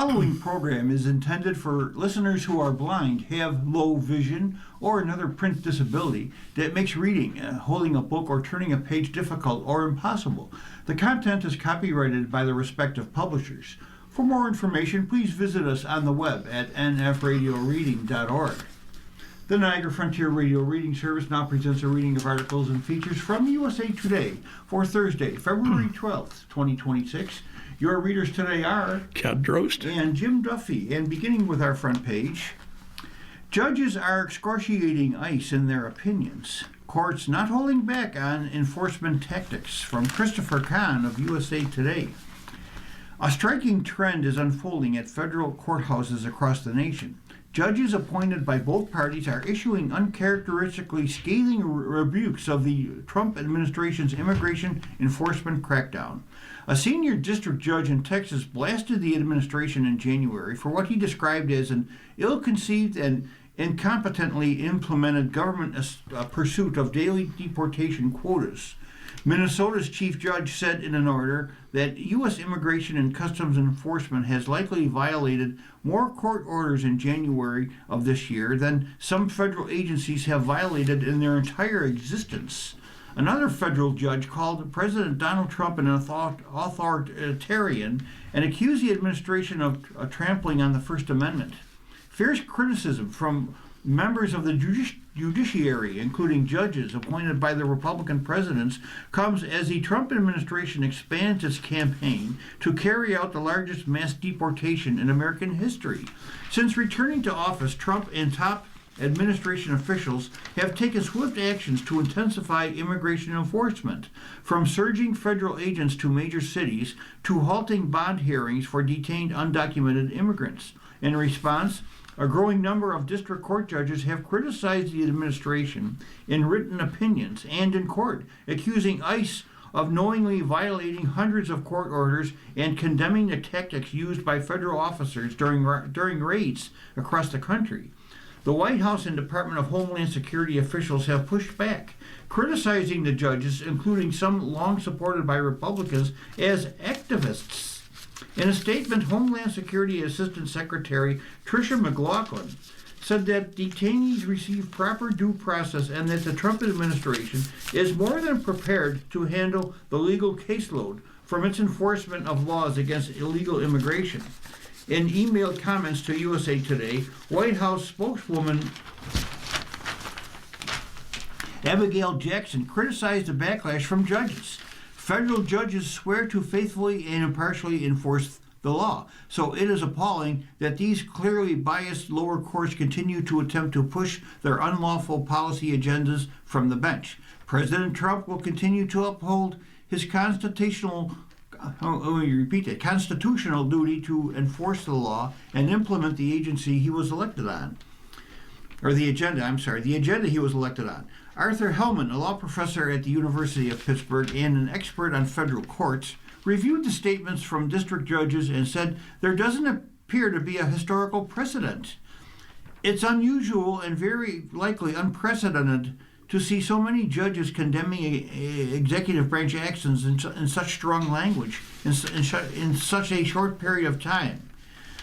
following program is intended for listeners who are blind, have low vision, or another print disability that makes reading, holding a book, or turning a page difficult or impossible. The content is copyrighted by the respective publishers. For more information, please visit us on the web at nfradioreading.org. The Niagara Frontier Radio Reading Service now presents a reading of articles and features from USA Today for Thursday, February 12th, 2026. Your readers today are Ken Drost and Jim Duffy. And beginning with our front page, judges are excoriating ICE in their opinions. Courts not holding back on enforcement tactics, from Christopher Kahn of USA Today. A striking trend is unfolding at federal courthouses across the nation. Judges appointed by both parties are issuing uncharacteristically scathing rebukes of the Trump administration's immigration enforcement crackdown. A senior district judge in Texas blasted the administration in January for what he described as an ill-conceived and incompetently implemented government pursuit of daily deportation quotas. Minnesota's chief judge said in an order that U.S. Immigration and Customs Enforcement has likely violated more court orders in January of this year than some federal agencies have violated in their entire existence. Another federal judge called President Donald Trump an authoritarian and accused the administration of trampling on the First Amendment. Fierce criticism from members of the judiciary, including judges appointed by the Republican presidents, comes as the Trump administration expands its campaign to carry out the largest mass deportation in American history. Since returning to office, Trump and top administration officials have taken swift actions to intensify immigration enforcement, from surging federal agents to major cities to halting bond hearings for detained undocumented immigrants. In response, a growing number of district court judges have criticized the administration in written opinions and in court, accusing ICE of knowingly violating hundreds of court orders and condemning the tactics used by federal officers during raids across the country. The White House and Department of Homeland Security officials have pushed back, criticizing the judges, including some long supported by Republicans, as activists. In a statement, Homeland Security Assistant Secretary Tricia McLaughlin said that detainees receive proper due process and that the Trump administration is more than prepared to handle the legal caseload from its enforcement of laws against illegal immigration. In emailed comments to USA Today, White House spokeswoman Abigail Jackson criticized the backlash from judges. Federal judges swear to faithfully and impartially enforce the law, so it is appalling that these clearly biased lower courts continue to attempt to push their unlawful policy agendas from the bench. President Trump will continue to uphold his constitutional duty to enforce the law and implement the agency he was elected on. The agenda he was elected on. Arthur Hellman, a law professor at the University of Pittsburgh and an expert on federal courts, reviewed the statements from district judges and said there doesn't appear to be a historical precedent. It's unusual and very likely unprecedented to see so many judges condemning executive branch actions in such strong language in such a short period of time.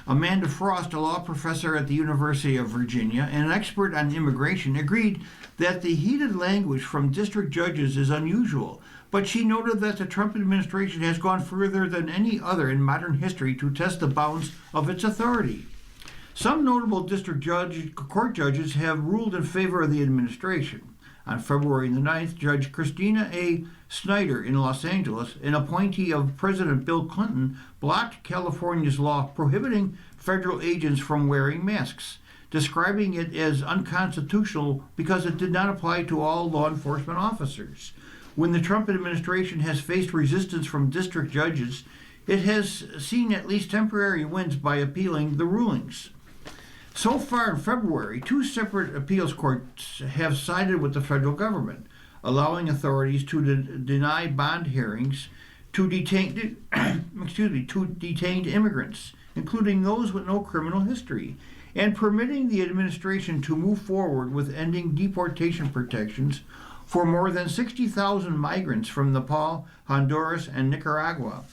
Amanda Frost, a law professor at the University of Virginia and an expert on immigration, agreed that the heated language from district judges is unusual, but she noted that the Trump administration has gone further than any other in modern history to test the bounds of its authority. Some notable court judges have ruled in favor of the administration. On February the 9th, Judge Christina A. Snyder in Los Angeles, an appointee of President Bill Clinton, blocked California's law prohibiting federal agents from wearing masks, describing it as unconstitutional because it did not apply to all law enforcement officers. When the Trump administration has faced resistance from district judges, it has seen at least temporary wins by appealing the rulings. So far in February, 2 separate appeals courts have sided with the federal government, allowing authorities to deny bond hearings to detained immigrants, including those with no criminal history, and permitting the administration to move forward with ending deportation protections for more than 60,000 migrants from Nepal, Honduras, and Nicaragua.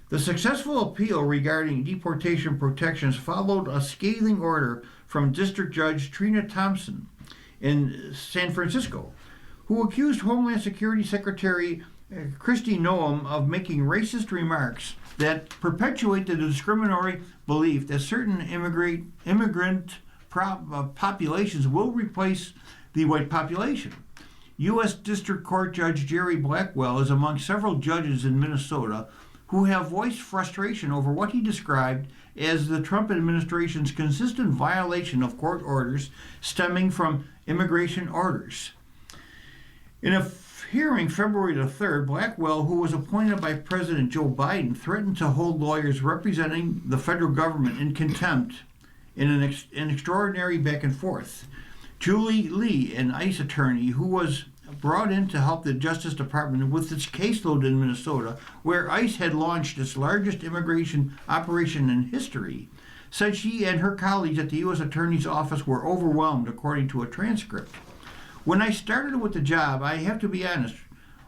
The successful appeal regarding deportation protections followed a scathing order from District Judge Trina Thompson in San Francisco, who accused Homeland Security Secretary Kristi Noem of making racist remarks that perpetuate the discriminatory belief that certain immigrant populations will replace the white population. U.S. District Court Judge Jerry Blackwell is among several judges in Minnesota who have voiced frustration over what he described as the Trump administration's consistent violation of court orders stemming from immigration orders. In a hearing February the 3rd, Blackwell, who was appointed by President Joe Biden, threatened to hold lawyers representing the federal government in contempt in an extraordinary back and forth. Julie Lee, an ICE attorney who was brought in to help the Justice Department with its caseload in Minnesota, where ICE had launched its largest immigration operation in history, said she and her colleagues at the U.S. Attorney's Office were overwhelmed, according to a transcript. When I started with the job, I have to be honest,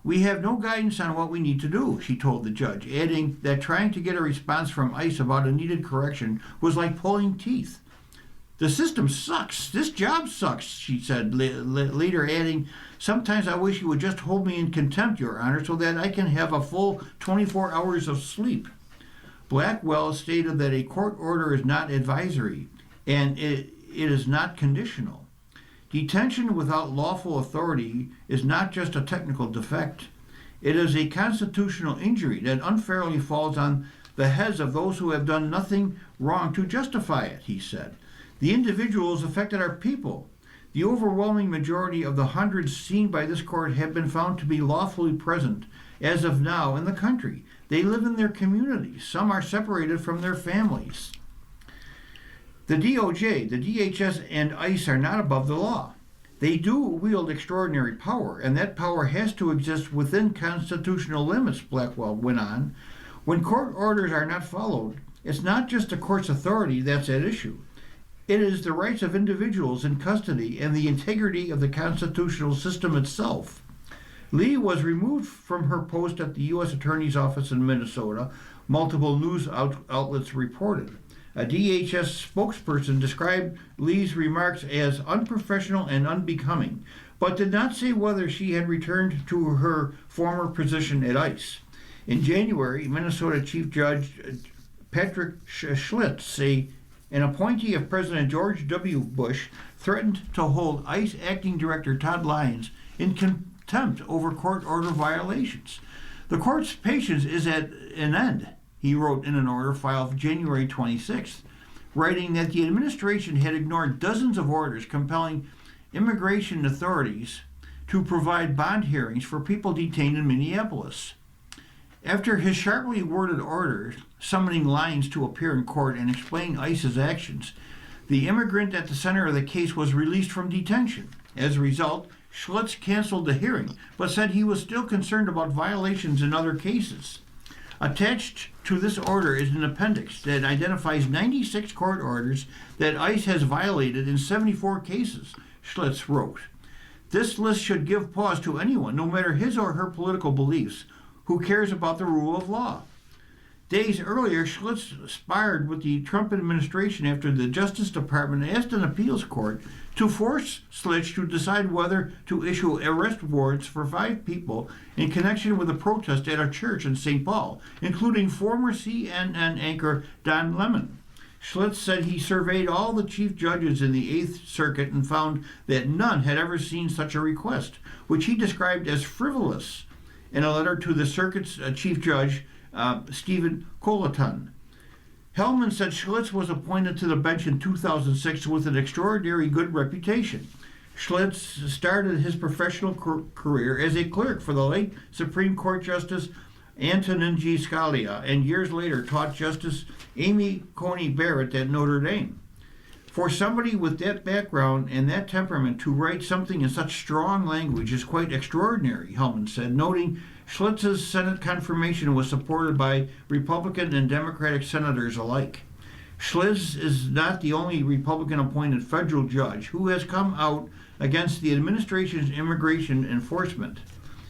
we have no guidance on what we need to do, she told the judge, adding that trying to get a response from ICE about a needed correction was like pulling teeth. The system sucks. This job sucks, she said, later adding, sometimes I wish you would just hold me in contempt, Your Honor, so that I can have a full 24 hours of sleep. Blackwell stated that a court order is not advisory, and it is not conditional. Detention without lawful authority is not just a technical defect. It is a constitutional injury that unfairly falls on the heads of those who have done nothing wrong to justify it, he said. The individuals affected are people. The overwhelming majority of the hundreds seen by this court have been found to be lawfully present as of now in the country. They live in their communities. Some are separated from their families. The DOJ, the DHS, and ICE are not above the law. They do wield extraordinary power, and that power has to exist within constitutional limits, Blackwell went on. When court orders are not followed, it's not just the court's authority that's at issue. It is the rights of individuals in custody and the integrity of the constitutional system itself. Lee was removed from her post at the U.S. Attorney's Office in Minnesota, multiple news outlets reported. A DHS spokesperson described Lee's remarks as unprofessional and unbecoming, but did not say whether she had returned to her former position at ICE. In January, Minnesota Chief Judge Patrick Schlitz, an appointee of President George W. Bush, threatened to hold ICE Acting Director Todd Lyons in contempt over court order violations. The court's patience is at an end, he wrote in an order filed January 26th, writing that the administration had ignored dozens of orders compelling immigration authorities to provide bond hearings for people detained in Minneapolis. After his sharply worded order summoning Lyons to appear in court and explain ICE's actions, the immigrant at the center of the case was released from detention. As a result, Schlitz canceled the hearing, but said he was still concerned about violations in other cases. Attached to this order is an appendix that identifies 96 court orders that ICE has violated in 74 cases, Schlitz wrote. This list should give pause to anyone, no matter his or her political beliefs, who cares about the rule of law. Days earlier, Schlitz sparred with the Trump administration after the Justice Department asked an appeals court to force Schlitz to decide whether to issue arrest warrants for 5 people in connection with a protest at a church in St. Paul, including former CNN anchor Don Lemon. Schlitz said he surveyed all the chief judges in the 8th Circuit and found that none had ever seen such a request, which he described as frivolous in a letter to the circuit's chief judge, Stephen Colleton. Hellman said Schlitz was appointed to the bench in 2006 with an extraordinary good reputation. Schlitz started his professional career as a clerk for the late Supreme Court Justice Antonin G. Scalia, and years later taught Justice Amy Coney Barrett at Notre Dame. For somebody with that background and that temperament to write something in such strong language is quite extraordinary, Hellman said, noting Schlitz's Senate confirmation was supported by Republican and Democratic senators alike. Schlitz is not the only Republican-appointed federal judge who has come out against the administration's immigration enforcement.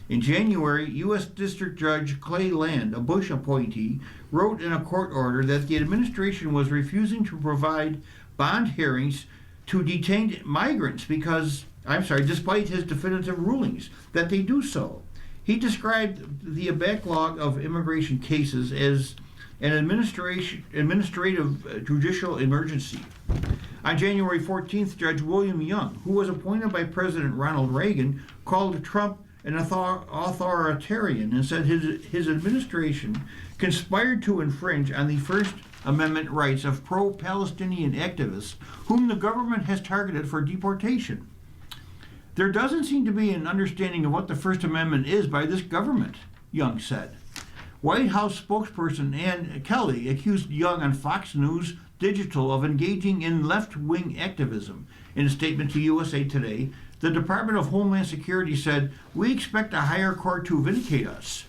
In January, U.S. District Judge Clay Land, a Bush appointee, wrote in a court order that the administration was refusing to provide bond hearings to detained migrants despite his definitive rulings that they do so. He described the backlog of immigration cases as an administrative judicial emergency. On January 14th, Judge William Young, who was appointed by President Ronald Reagan, called Trump an authoritarian and said his administration conspired to infringe on the First Amendment rights of pro-Palestinian activists whom the government has targeted for deportation. There doesn't seem to be an understanding of what the First Amendment is by this government, Young said. White House spokesperson Ann Kelly accused Young on Fox News Digital of engaging in left-wing activism. In a statement to USA Today, the Department of Homeland Security said, "We expect a higher court to vindicate us."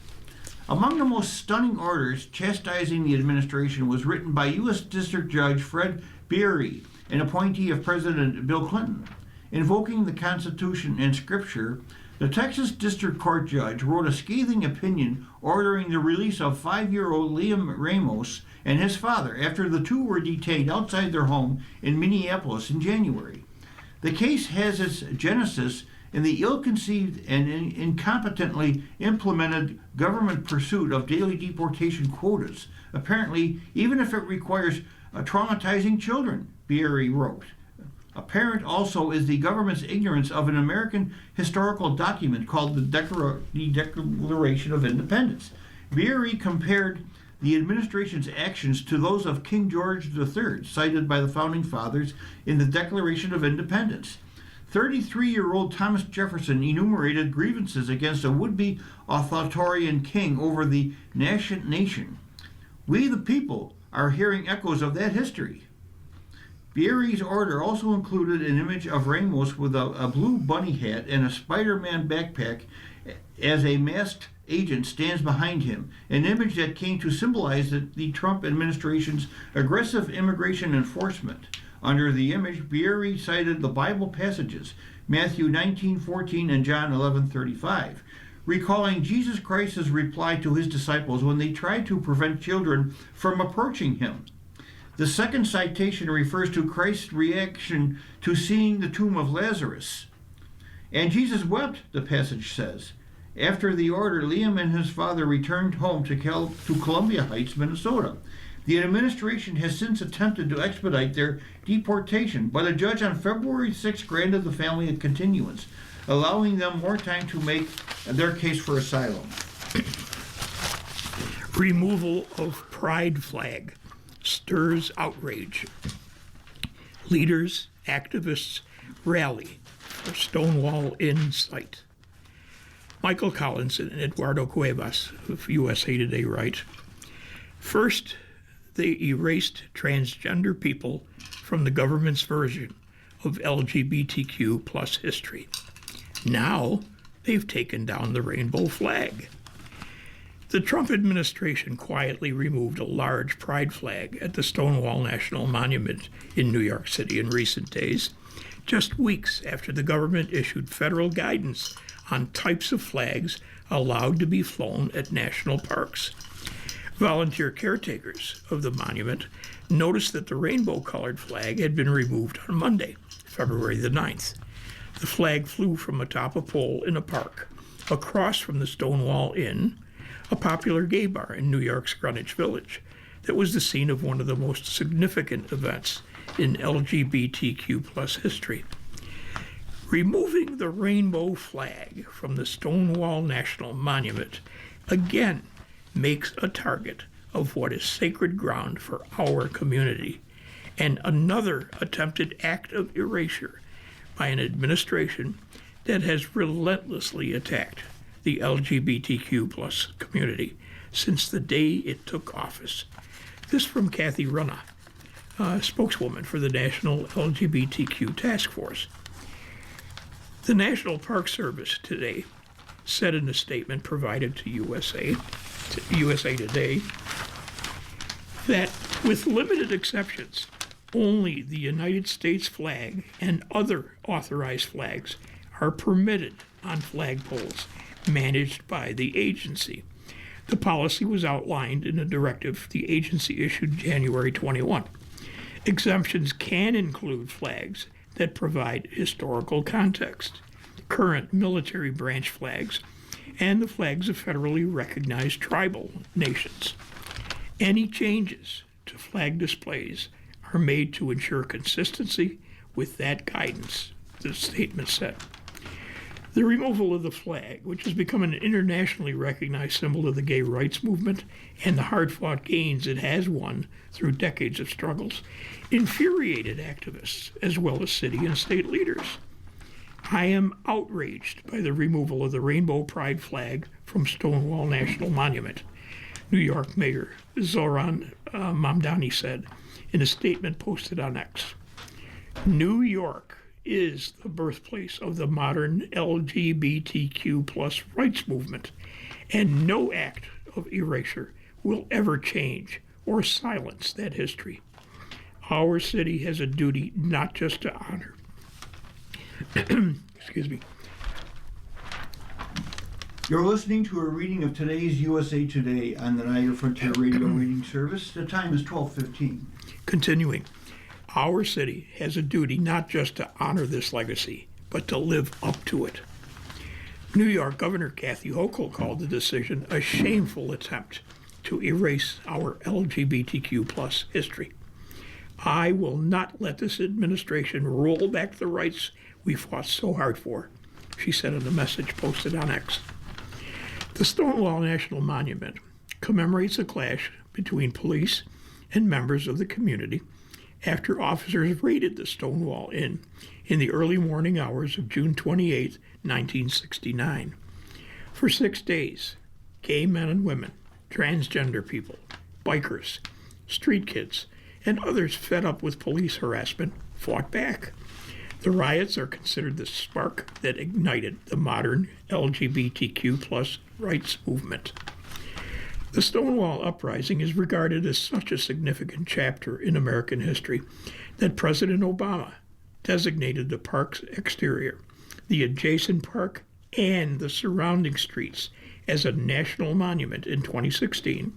Among the most stunning orders chastising the administration was written by U.S. District Judge Fred Beery, an appointee of President Bill Clinton. Invoking the Constitution and Scripture, the Texas District Court judge wrote a scathing opinion ordering the release of 5-year-old Liam Ramos and his father after the two were detained outside their home in Minneapolis in January. The case has its genesis in the ill-conceived and incompetently implemented government pursuit of daily deportation quotas, apparently even if it requires traumatizing children, Beery wrote. Apparent also is the government's ignorance of an American historical document called the Declaration of Independence. Beery compared the administration's actions to those of King George III, cited by the Founding Fathers in the Declaration of Independence. 33-year-old Thomas Jefferson enumerated grievances against a would-be authoritarian king over the nation. We, the people, are hearing echoes of that history. Beery's order also included an image of Ramos with a blue bunny hat and a Spider-Man backpack as a masked agent stands behind him, an image that came to symbolize the Trump administration's aggressive immigration enforcement. Under the image, Beery cited the Bible passages, Matthew 19:14 and John 11:35, recalling Jesus Christ's reply to his disciples when they tried to prevent children from approaching him. The second citation refers to Christ's reaction to seeing the tomb of Lazarus. And Jesus wept, the passage says. After the order, Liam and his father returned home to Columbia Heights, Minnesota. The administration has since attempted to expedite their deportation, but a judge on February 6 granted the family a continuance, allowing them more time to make their case for asylum. Removal of pride flag stirs outrage. Leaders, activists rally for Stonewall Inn site. Michael Collins and Eduardo Cuevas of USA Today write, first, they erased transgender people from the government's version of LGBTQ plus history. Now, they've taken down the rainbow flag. The Trump administration quietly removed a large pride flag at the Stonewall National Monument in New York City in recent days, just weeks after the government issued federal guidance on types of flags allowed to be flown at national parks. Volunteer caretakers of the monument noticed that the rainbow-colored flag had been removed on Monday, February the 9th. The flag flew from atop a pole in a park, across from the Stonewall Inn, a popular gay bar in New York's Greenwich Village that was the scene of one of the most significant events in LGBTQ plus history. Removing the rainbow flag from the Stonewall National Monument again makes a target of what is sacred ground for our community, and another attempted act of erasure by an administration that has relentlessly attacked the LGBTQ plus community since the day it took office. This from Kathy Runna, spokeswoman for the National LGBTQ Task Force. The National Park Service today said in a statement provided to USA Today that with limited exceptions, only the United States flag and other authorized flags are permitted on flagpoles managed by the agency. The policy was outlined in a directive the agency issued January 21. Exemptions can include flags that provide historical context, current military branch flags, and the flags of federally recognized tribal nations. Any changes to flag displays are made to ensure consistency with that guidance, the statement said. The removal of the flag, which has become an internationally recognized symbol of the gay rights movement and the hard-fought gains it has won through decades of struggles, infuriated activists as well as city and state leaders. I am outraged by the removal of the Rainbow Pride flag from Stonewall National Monument, New York Mayor Zohran Mamdani said in a statement posted on X. New York is the birthplace of the modern LGBTQ plus rights movement, and no act of erasure will ever change or silence that history. Our city has a duty not just to honor, excuse me. You're listening to a reading of today's USA Today on the Niagara Frontier Radio Reading Service. The time is 12:15. Continuing, our city has a duty not just to honor this legacy, but to live up to it. New York Governor Kathy Hochul called the decision a shameful attempt to erase our LGBTQ plus history. I will not let this administration roll back the rights we fought so hard for, she said in a message posted on X. The Stonewall National Monument commemorates a clash between police and members of the community after officers raided the Stonewall Inn in the early morning hours of June 28, 1969. For 6 days, gay men and women, transgender people, bikers, street kids, and others fed up with police harassment fought back. The riots are considered the spark that ignited the modern LGBTQ plus rights movement. The Stonewall Uprising is regarded as such a significant chapter in American history that President Obama designated the park's exterior, the adjacent park, and the surrounding streets as a national monument in 2016,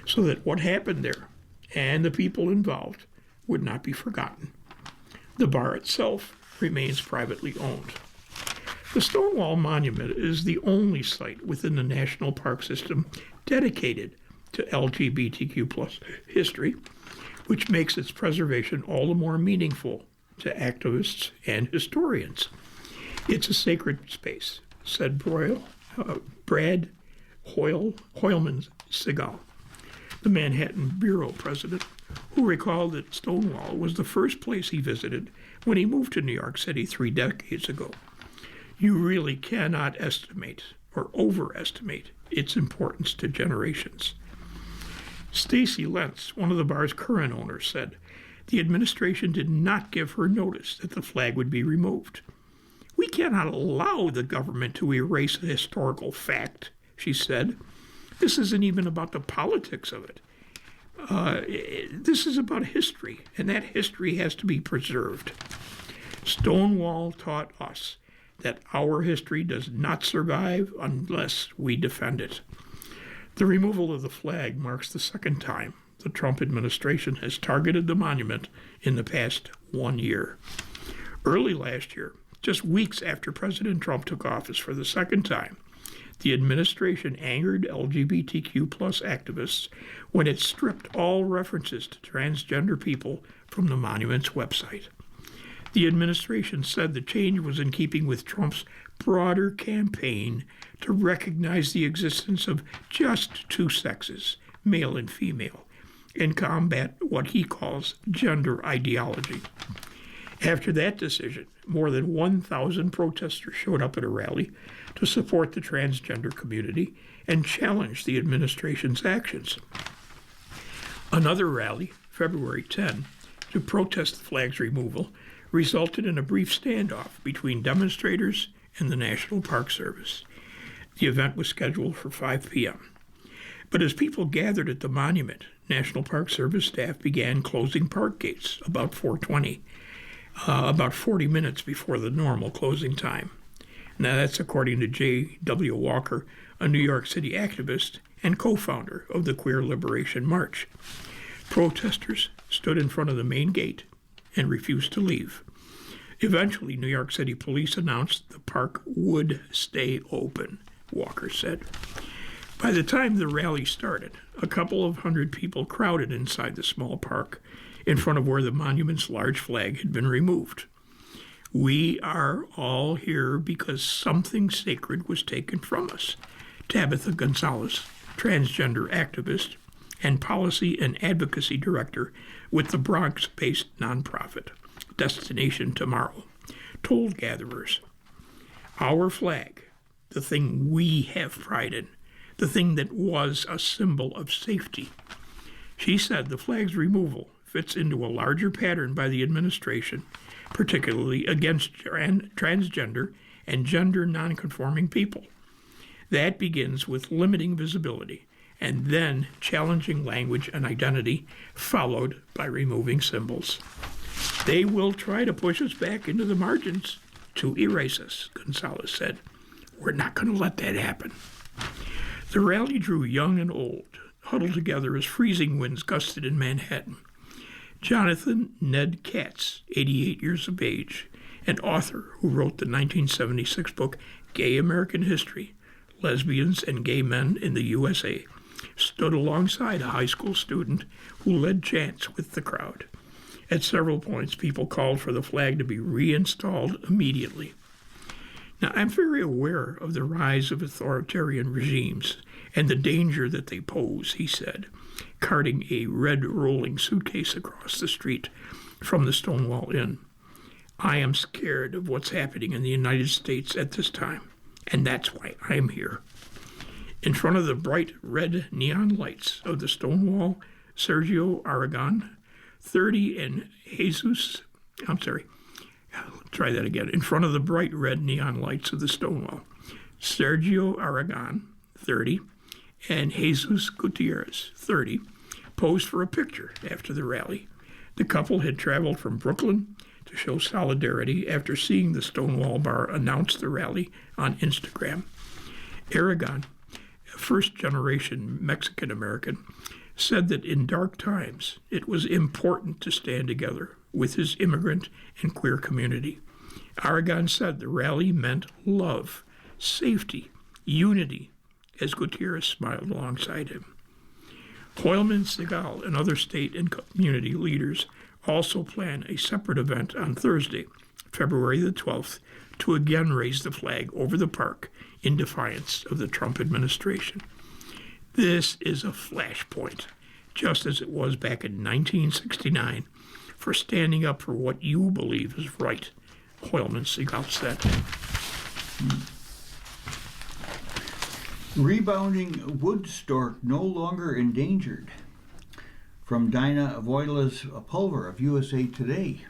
so that what happened there and the people involved would not be forgotten. The bar itself remains privately owned. The Stonewall Monument is the only site within the national park system dedicated to LGBTQ plus history, which makes its preservation all the more meaningful to activists and historians. It's a sacred space, said Brad Hoylman Segal, the Manhattan Bureau president, who recalled that Stonewall was the first place he visited when he moved to New York City 3 decades ago. You really cannot estimate or overestimate its importance to generations. Stacy Lentz, one of the bar's current owners, said the administration did not give her notice that the flag would be removed. We cannot allow the government to erase a historical fact, she said. This isn't even about the politics of it. This is about history, and that history has to be preserved. Stonewall taught us that our history does not survive unless we defend it. The removal of the flag marks the second time the Trump administration has targeted the monument in the past 1 year. Early last year, just weeks after President Trump took office for the second time, the administration angered LGBTQ plus activists when it stripped all references to transgender people from the monument's website. The administration said the change was in keeping with Trump's broader campaign to recognize the existence of just two sexes, male and female, and combat what he calls gender ideology. After that decision, more than 1,000 protesters showed up at a rally to support the transgender community and challenge the administration's actions. Another rally, February 10, to protest the flag's removal, resulted in a brief standoff between demonstrators and the National Park Service. The event was scheduled for 5 p.m. But as people gathered at the monument, National Park Service staff began closing park gates about 4:20, about 40 minutes before the normal closing time. Now, that's according to J.W. Walker, a New York City activist and co-founder of the Queer Liberation March. Protesters stood in front of the main gate and refused to leave. Eventually, New York City police announced the park would stay open, Walker said. By the time the rally started, a couple of hundred people crowded inside the small park in front of where the monument's large flag had been removed. We are all here because something sacred was taken from us, Tabitha Gonzalez, transgender activist and policy and advocacy director with the Bronx-based nonprofit Destination Tomorrow, told gatherers, "Our flag, the thing we have pride in, the thing that was a symbol of safety." She said the flag's removal fits into a larger pattern by the administration, particularly against transgender and gender nonconforming people. That begins with limiting visibility and then challenging language and identity, followed by removing symbols. They will try to push us back into the margins to erase us, Gonzalez said. We're not going to let that happen. The rally drew young and old, huddled together as freezing winds gusted in Manhattan. Jonathan Ned Katz, 88 years of age, an author who wrote the 1976 book Gay American History, Lesbians and Gay Men in the USA, stood alongside a high school student who led chants with the crowd. At several points, people called for the flag to be reinstalled immediately. Now, I'm very aware of the rise of authoritarian regimes and the danger that they pose, he said, carting a red rolling suitcase across the street from the Stonewall Inn. I am scared of what's happening in the United States at this time, and that's why I'm here. In front of the bright red neon lights of the Stonewall, Sergio Aragon, 30, and In front of the bright red neon lights of the Stonewall, Sergio Aragon, 30, and Jesus Gutierrez, 30, posed for a picture after the rally. The couple had traveled from Brooklyn to show solidarity after seeing the Stonewall Bar announce the rally on Instagram. Aragon, a first-generation Mexican-American, said that in dark times it was important to stand together with his immigrant and queer community. Aragon said the rally meant love, safety, unity, as Gutierrez smiled alongside him. Hoylman Segal and other state and community leaders also plan a separate event on Thursday, February the 12th, to again raise the flag over the park in defiance of the Trump administration. This is a flashpoint, just as it was back in 1969, for standing up for what you believe is right, Hoylman Segal said. Rebounding wood stork no longer endangered. From Dinah Voiles Pulver of USA Today.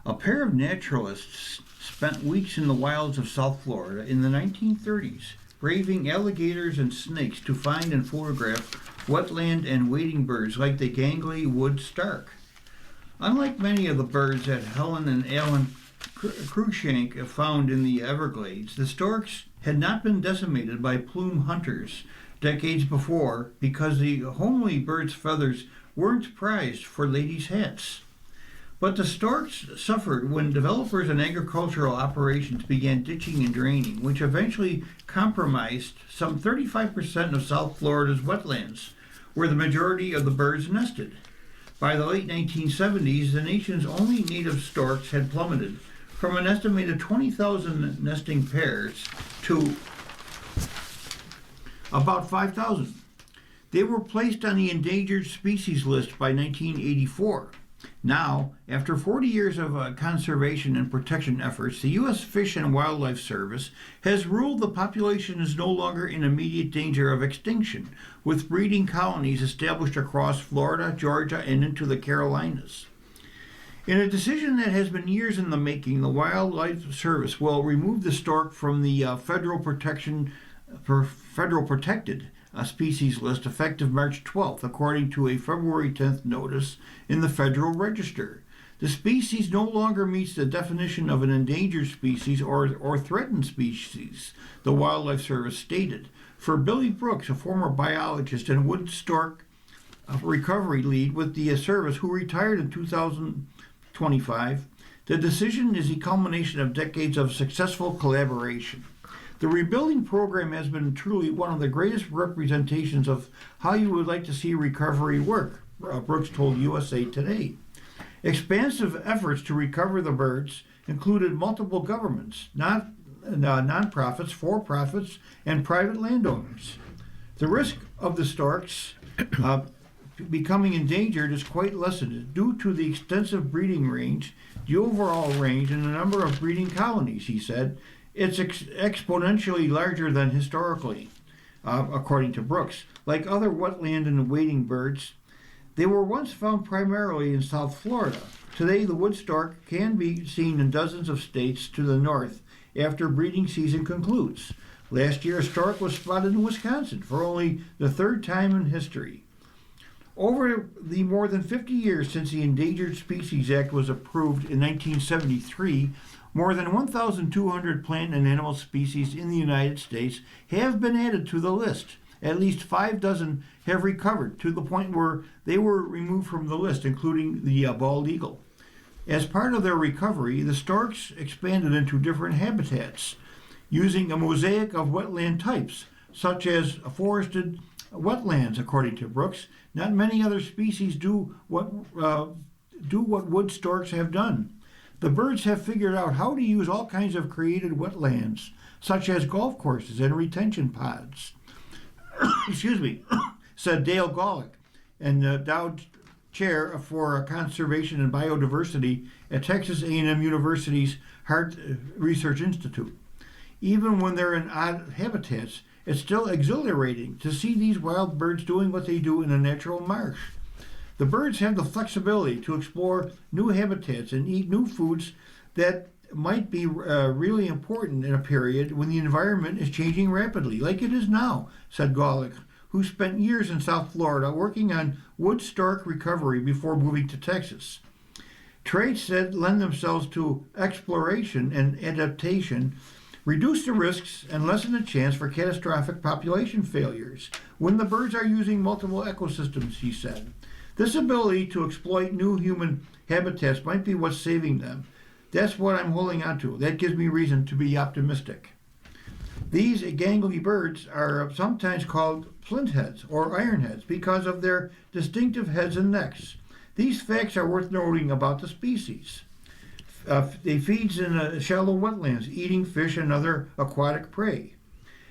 A pair of naturalists spent weeks in the wilds of South Florida in the 1930s, braving alligators and snakes to find and photograph wetland and wading birds like the gangly wood stark. Unlike many of the birds that Helen and Alan Cruikshank found in the Everglades, the storks had not been decimated by plume hunters decades before because the homely bird's feathers weren't prized for ladies' hats. But the storks suffered when developers and agricultural operations began ditching and draining, which eventually compromised some 35% of South Florida's wetlands, where the majority of the birds nested. By the late 1970s, the nation's only native storks had plummeted from an estimated 20,000 nesting pairs to about 5,000. They were placed on the endangered species list by 1984. Now, after 40 years of conservation and protection efforts, the U.S. Fish and Wildlife Service has ruled the population is no longer in immediate danger of extinction, with breeding colonies established across Florida, Georgia, and into the Carolinas. In a decision that has been years in the making, the Wildlife Service will remove the stork from the federal protected species list effective March 12th, according to a February 10th notice in the Federal Register. The species no longer meets the definition of an endangered species or threatened species, the Wildlife Service stated. For Billy Brooks, a former biologist and wood stork recovery lead with the service who retired in 2025, the decision is the culmination of decades of successful collaboration. The rebuilding program has been truly one of the greatest representations of how you would like to see recovery work, Brooks told USA Today. Expansive efforts to recover the birds included multiple governments, nonprofits, for-profits, and private landowners. The risk of the storks becoming endangered is quite lessened due to the extensive breeding range, the overall range, and the number of breeding colonies, he said. It's exponentially larger than historically, according to Brooks. Like other wetland and wading birds, they were once found primarily in South Florida. Today, the wood stork can be seen in dozens of states to the north after breeding season concludes. Last year, a stork was spotted in Wisconsin for only the third time in history. Over the more than 50 years since the Endangered Species Act was approved in 1973, more than 1,200 plant and animal species in the United States have been added to the list. At least 5 dozen have recovered to the point where they were removed from the list, including the bald eagle. As part of their recovery, the storks expanded into different habitats, using a mosaic of wetland types, such as forested wetlands, according to Brooks. Not many other species do what wood storks have done. The birds have figured out how to use all kinds of created wetlands, such as golf courses and retention ponds. Excuse me, said Dale Golick, and Dowd Chair for Conservation and Biodiversity at Texas A&M University's Hart Research Institute. Even when they're in odd habitats, it's still exhilarating to see these wild birds doing what they do in a natural marsh. The birds have the flexibility to explore new habitats and eat new foods that might be really important in a period when the environment is changing rapidly, like it is now, said Golick, who spent years in South Florida working on wood stork recovery before moving to Texas. Traits that lend themselves to exploration and adaptation reduce the risks and lessen the chance for catastrophic population failures when the birds are using multiple ecosystems, he said. This ability to exploit new human habitats might be what's saving them. That's what I'm holding on to. That gives me reason to be optimistic. These gangly birds are sometimes called flintheads or ironheads because of their distinctive heads and necks. These facts are worth noting about the species. They feeds in shallow wetlands, eating fish and other aquatic prey.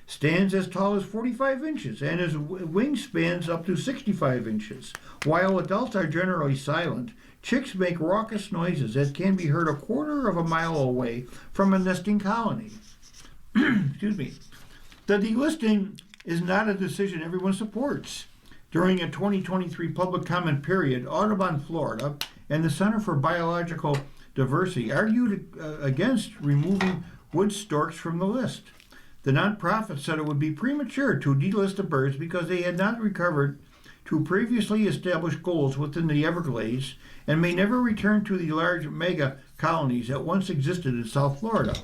Stands as tall as 45 inches and his wingspans up to 65 inches. While adults are generally silent, chicks make raucous noises that can be heard a quarter of a mile away from a nesting colony. Excuse me. The delisting is not a decision everyone supports. During a 2023 public comment period, Audubon, Florida, and the Center for Biological Diversity argued against removing wood storks from the list. The nonprofit said it would be premature to delist the birds because they had not recovered to previously established goals within the Everglades and may never return to the large mega colonies that once existed in South Florida.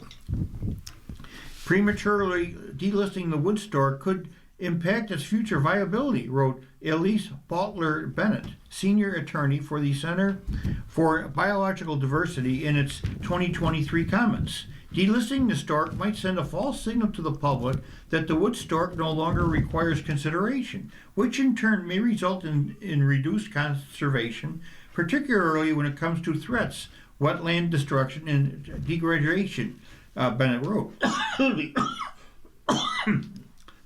Prematurely delisting the wood stork could impact its future viability, wrote Elise Butler Bennett, senior attorney for the Center for Biological Diversity, in its 2023 comments. Delisting the stork might send a false signal to the public that the wood stork no longer requires consideration, which in turn may result in reduced conservation, particularly when it comes to threats, wetland destruction, and degradation, Bennett wrote.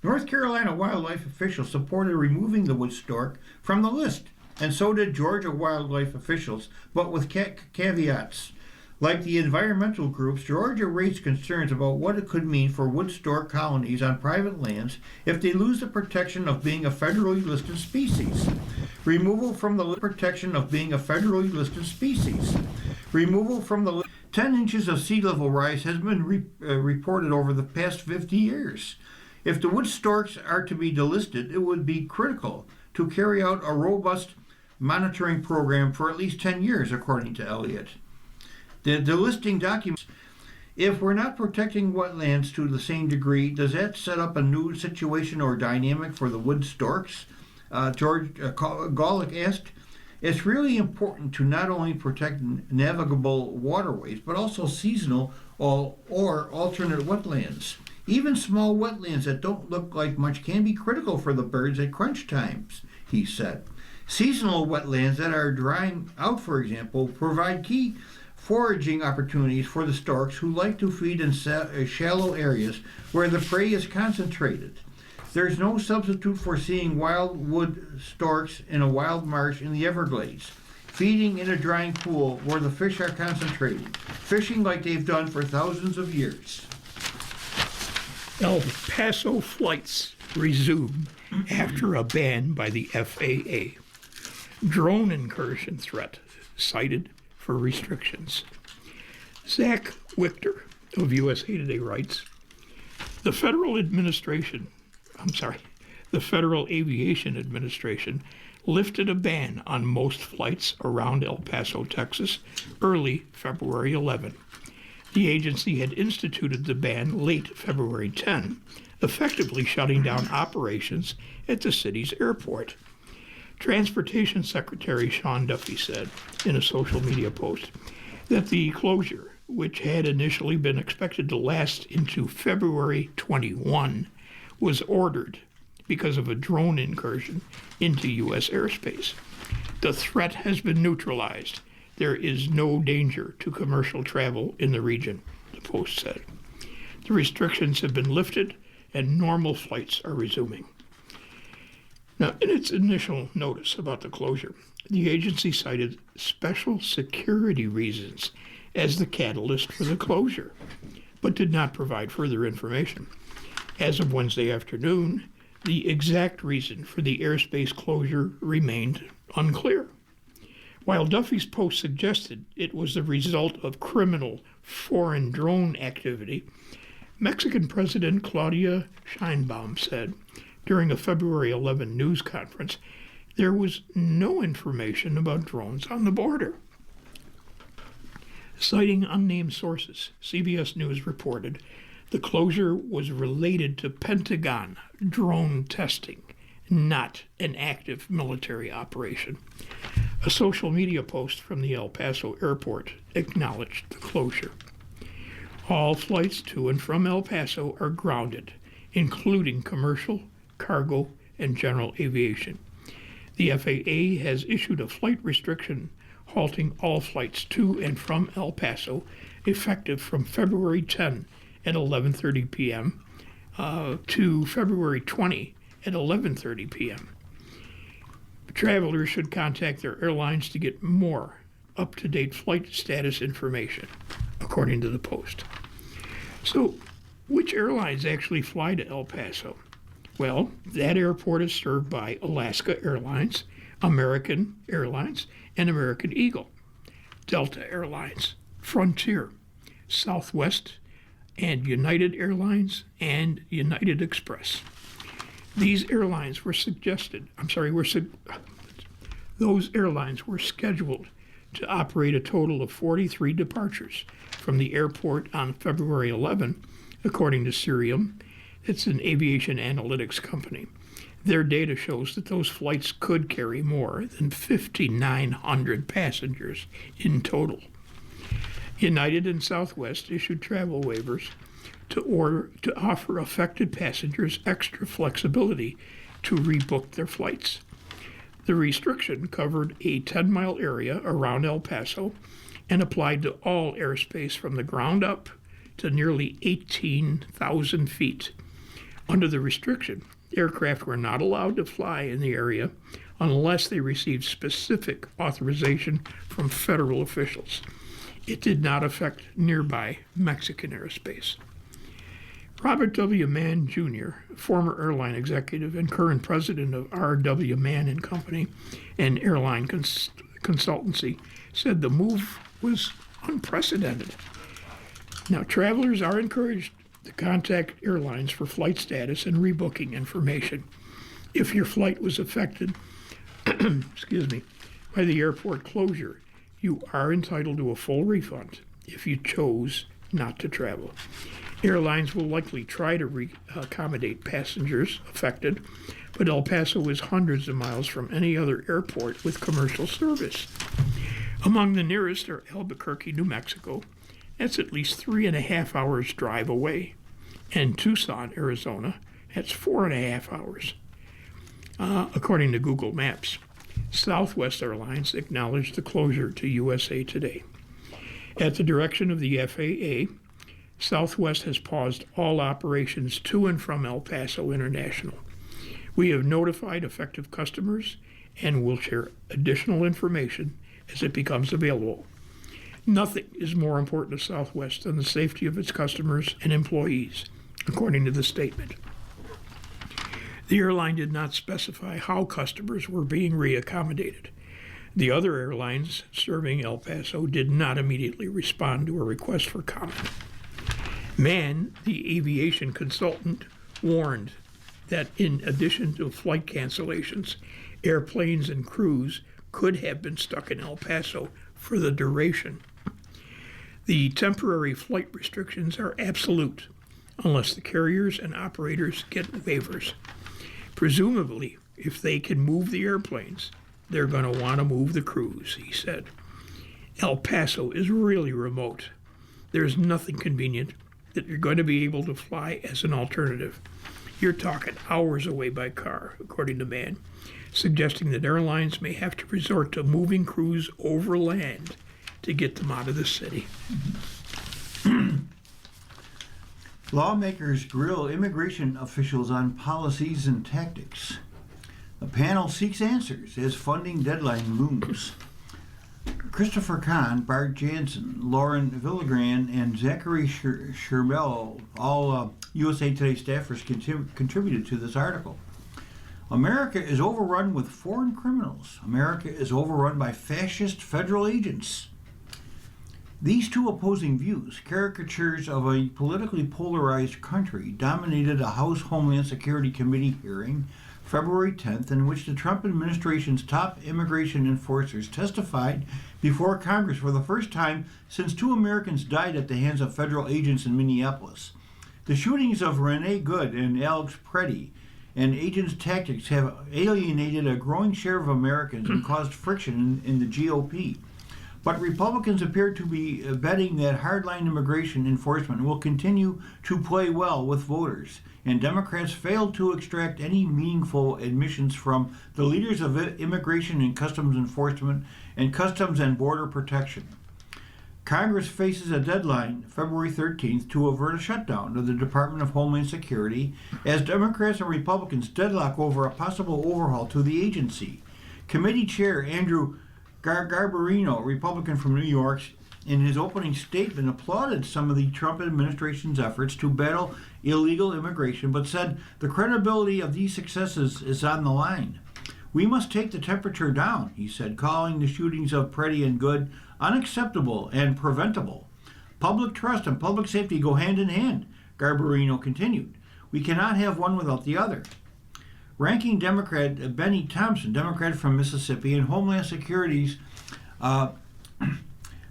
North Carolina wildlife officials supported removing the wood stork from the list, and so did Georgia wildlife officials, but with caveats. Like the environmental groups, Georgia raised concerns about what it could mean for wood stork colonies on private lands if they lose the protection of being a federally listed species. Removal from the protection of being a federally listed species. Removal from the 10 inches of sea level rise has been reported over the past 50 years. If the wood storks are to be delisted, it would be critical to carry out a robust monitoring program for at least 10 years, according to Elliott. The listing documents, if we're not protecting wetlands to the same degree, does that set up a new situation or dynamic for the wood storks? George Golick asked. It's really important to not only protect navigable waterways, but also seasonal or alternate wetlands. Even small wetlands that don't look like much can be critical for the birds at crunch times, he said. Seasonal wetlands that are drying out, for example, provide key foraging opportunities for the storks who like to feed in shallow areas where the prey is concentrated. There's no substitute for seeing wild wood storks in a wild marsh in the Everglades, feeding in a drying pool where the fish are concentrated, fishing like they've done for thousands of years. El Paso flights resume after a ban by the FAA. Drone incursion threat cited for restrictions. Zach Wichter of USA Today writes, the Federal Aviation Administration lifted a ban on most flights around El Paso, Texas, early February 11. The agency had instituted the ban late February 10, effectively shutting down operations at the city's airport. Transportation Secretary Sean Duffy said in a social media post that the closure, which had initially been expected to last into February 21, was ordered because of a drone incursion into U.S. airspace. The threat has been neutralized. There is no danger to commercial travel in the region, the Post said. The restrictions have been lifted and normal flights are resuming. Now, in its initial notice about the closure, the agency cited special security reasons as the catalyst for the closure, but did not provide further information. As of Wednesday afternoon, the exact reason for the airspace closure remained unclear. While Duffy's post suggested it was the result of criminal foreign drone activity, Mexican President Claudia Sheinbaum said during a February 11 news conference there was no information about drones on the border. Citing unnamed sources, CBS News reported the closure was related to Pentagon drone testing, not an active military operation. A social media post from the El Paso airport acknowledged the closure. All flights to and from El Paso are grounded, including commercial, cargo, and general aviation. The FAA has issued a flight restriction halting all flights to and from El Paso effective from February 10 at 11:30 p.m. To February 20 at 11:30 p.m. Travelers should contact their airlines to get more up-to-date flight status information, according to the Post. So, which airlines actually fly to El Paso? Well, that airport is served by Alaska Airlines, American Airlines, and American Eagle, Delta Airlines, Frontier, Southwest, and United Airlines and United Express. These airlines were those airlines were scheduled to operate a total of 43 departures from the airport on February 11, according to Cirium. It's an aviation analytics company. Their data shows that those flights could carry more than 5,900 passengers in total. United and Southwest issued travel waivers to offer affected passengers extra flexibility to rebook their flights. The restriction covered a 10-mile area around El Paso and applied to all airspace from the ground up to nearly 18,000 feet. Under the restriction, aircraft were not allowed to fly in the area unless they received specific authorization from federal officials. It did not affect nearby Mexican airspace. Robert W. Mann, Jr., former airline executive and current president of R.W. Mann & Company, an airline consultancy, said the move was unprecedented. Now, travelers are encouraged to contact airlines for flight status and rebooking information. If your flight was affected, by the airport closure, you are entitled to a full refund if you chose not to travel. Airlines will likely try to accommodate passengers affected, but El Paso is hundreds of miles from any other airport with commercial service. Among the nearest are Albuquerque, New Mexico. That's at least 3.5 hours drive away. And Tucson, Arizona. That's 4.5 hours. According to Google Maps. Southwest Airlines acknowledged the closure to USA Today. At the direction of the FAA, Southwest has paused all operations to and from El Paso International. We have notified affected customers and will share additional information as it becomes available. Nothing is more important to Southwest than the safety of its customers and employees, according to the statement. The airline did not specify how customers were being reaccommodated. The other airlines serving El Paso did not immediately respond to a request for comment. Mann, the aviation consultant, warned that in addition to flight cancellations, airplanes and crews could have been stuck in El Paso for the duration. The temporary flight restrictions are absolute unless the carriers and operators get waivers. Presumably, if they can move the airplanes, they're going to want to move the crews, he said. El Paso is really remote. There's nothing convenient that you're going to be able to fly as an alternative. You're talking hours away by car, according to Mann, suggesting that airlines may have to resort to moving crews over land to get them out of the city. Lawmakers grill immigration officials on policies and tactics. The panel seeks answers as funding deadline looms. Christopher Kahn, Bart Jansen, Lauren Villagran, and Zachary Shermel, all USA Today staffers, contributed to this article. America is overrun with foreign criminals. America is overrun by fascist federal agents. These two opposing views, caricatures of a politically polarized country, dominated a House Homeland Security Committee hearing February 10th, in which the Trump administration's top immigration enforcers testified before Congress for the first time since 2 Americans died at the hands of federal agents in Minneapolis. The shootings of Renee Good and Alex Preddy and agents' tactics have alienated a growing share of Americans and caused friction in the GOP. But Republicans appear to be betting that hardline immigration enforcement will continue to play well with voters, and Democrats failed to extract any meaningful admissions from the leaders of immigration and customs enforcement and customs and border protection. Congress faces a deadline, February 13th, to avert a shutdown of the Department of Homeland Security as Democrats and Republicans deadlock over a possible overhaul to the agency. Committee Chair Andrew Garbarino, Republican from New York, in his opening statement applauded some of the Trump administration's efforts to battle illegal immigration, but said the credibility of these successes is on the line. We must take the temperature down, he said, calling the shootings of Preddy and Good unacceptable and preventable. Public trust and public safety go hand in hand, Garbarino continued. We cannot have one without the other. Ranking Democrat Benny Thompson, Democrat from Mississippi, and Homeland Security's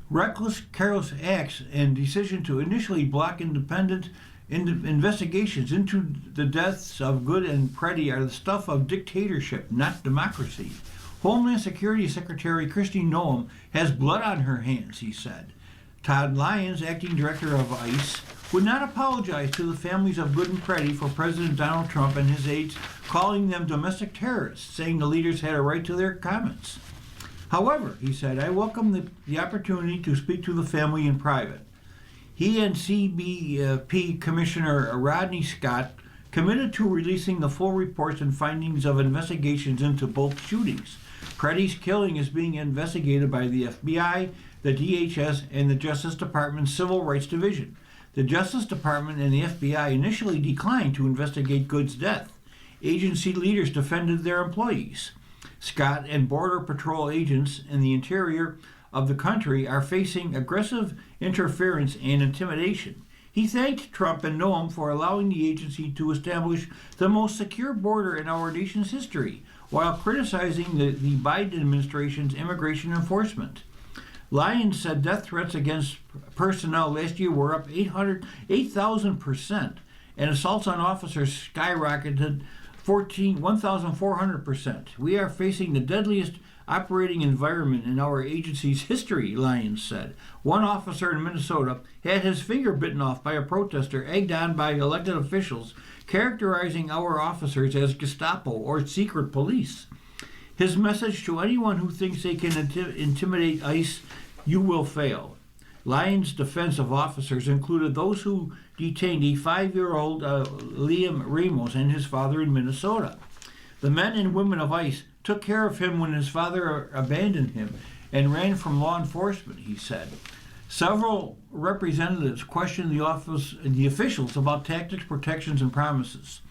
reckless, careless acts and decision to initially block independent investigations into the deaths of Good and Preddy are the stuff of dictatorship, not democracy. Homeland Security Secretary Kristi Noem has blood on her hands, he said. Todd Lyons, acting director of ICE, would not apologize to the families of Good and Preddy for President Donald Trump and his aides calling them domestic terrorists, saying the leaders had a right to their comments. However, he said, I welcome the opportunity to speak to the family in private. He and CBP Commissioner Rodney Scott committed to releasing the full reports and findings of investigations into both shootings. Preddy's killing is being investigated by the FBI, the DHS, and the Justice Department's Civil Rights Division. The Justice Department and the FBI initially declined to investigate Good's death. Agency leaders defended their employees. Scott and Border Patrol agents in the interior of the country are facing aggressive interference and intimidation. He thanked Trump and Noem for allowing the agency to establish the most secure border in our nation's history, while criticizing the Biden administration's immigration enforcement. Lyons said death threats against personnel last year were up 8,000%, and assaults on officers skyrocketed 1,400%. We are facing the deadliest operating environment in our agency's history, Lyons said. One officer in Minnesota had his finger bitten off by a protester egged on by elected officials, characterizing our officers as Gestapo or secret police. His message to anyone who thinks they can intimidate ICE: you will fail. Lyons' defense of officers included those who detained a 5-year-old Liam Ramos and his father in Minnesota. The men and women of ICE took care of him when his father abandoned him and ran from law enforcement, he said. Several representatives questioned the officials about tactics, protections, and promises.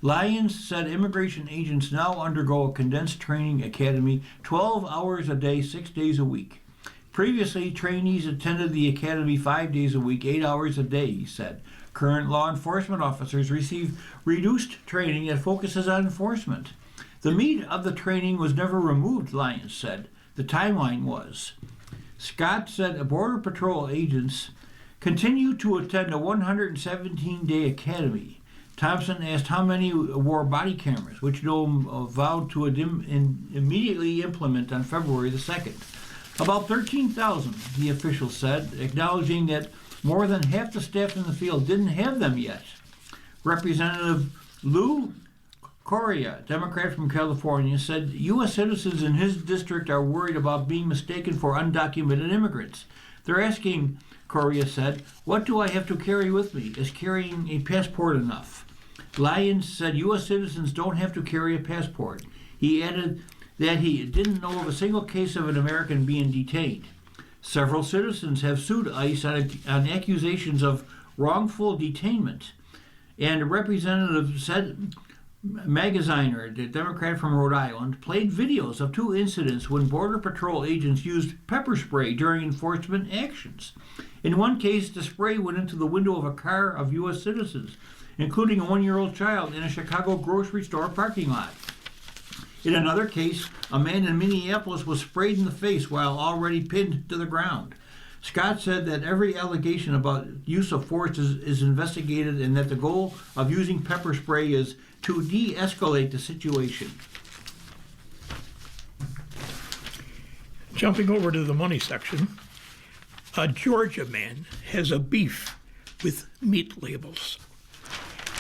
Lyons said immigration agents now undergo a condensed training academy, 12 hours a day, 6 days a week. Previously, trainees attended the academy 5 days a week, 8 hours a day, he said. Current law enforcement officers receive reduced training that focuses on enforcement. The meat of the training was never removed, Lyons said. The timeline was. Scott said Border Patrol agents continue to attend a 117-day academy. Thompson asked how many wore body cameras, which Noem vowed to immediately implement on February the 2nd. About 13,000, the official said, acknowledging that more than half the staff in the field didn't have them yet. Representative Lou Correa, Democrat from California, said U.S. citizens in his district are worried about being mistaken for undocumented immigrants. They're asking, Correa said, what do I have to carry with me? Is carrying a passport enough? Lyons said U.S. citizens don't have to carry a passport. He added that he didn't know of a single case of an American being detained. Several citizens have sued ICE on accusations of wrongful detainment. And a representative said Magaziner, the Democrat from Rhode Island, played videos of 2 incidents when Border Patrol agents used pepper spray during enforcement actions. In one case, the spray went into the window of a car of U.S. citizens, including a 1-year-old child in a Chicago grocery store parking lot. In another case, a man in Minneapolis was sprayed in the face while already pinned to the ground. Scott said that every allegation about use of force is investigated and that the goal of using pepper spray is to de-escalate the situation. Jumping over to the money section, a Georgia man has a beef with meat labels.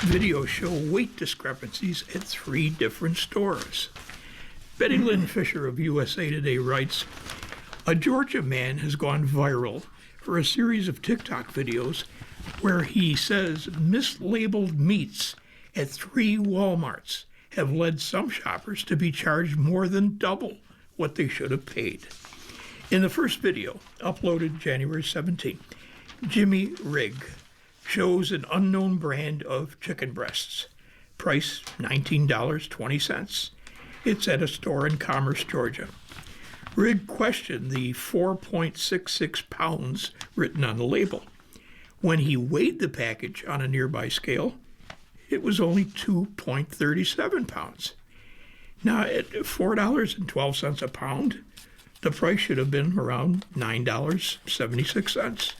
Videos show weight discrepancies at 3 different stores. Betty Lynn Fisher of USA Today writes, a Georgia man has gone viral for a series of TikTok videos where he says mislabeled meats at 3 Walmarts have led some shoppers to be charged more than double what they should have paid. In the first video, uploaded January 17, Jimmy Rig shows an unknown brand of chicken breasts. Price $19.20. It's at a store in Commerce, Georgia. Rig questioned the 4.66 pounds written on the label. When he weighed the package on a nearby scale, it was only 2.37 pounds. Now, at $4.12 a pound, the price should have been around $9.76.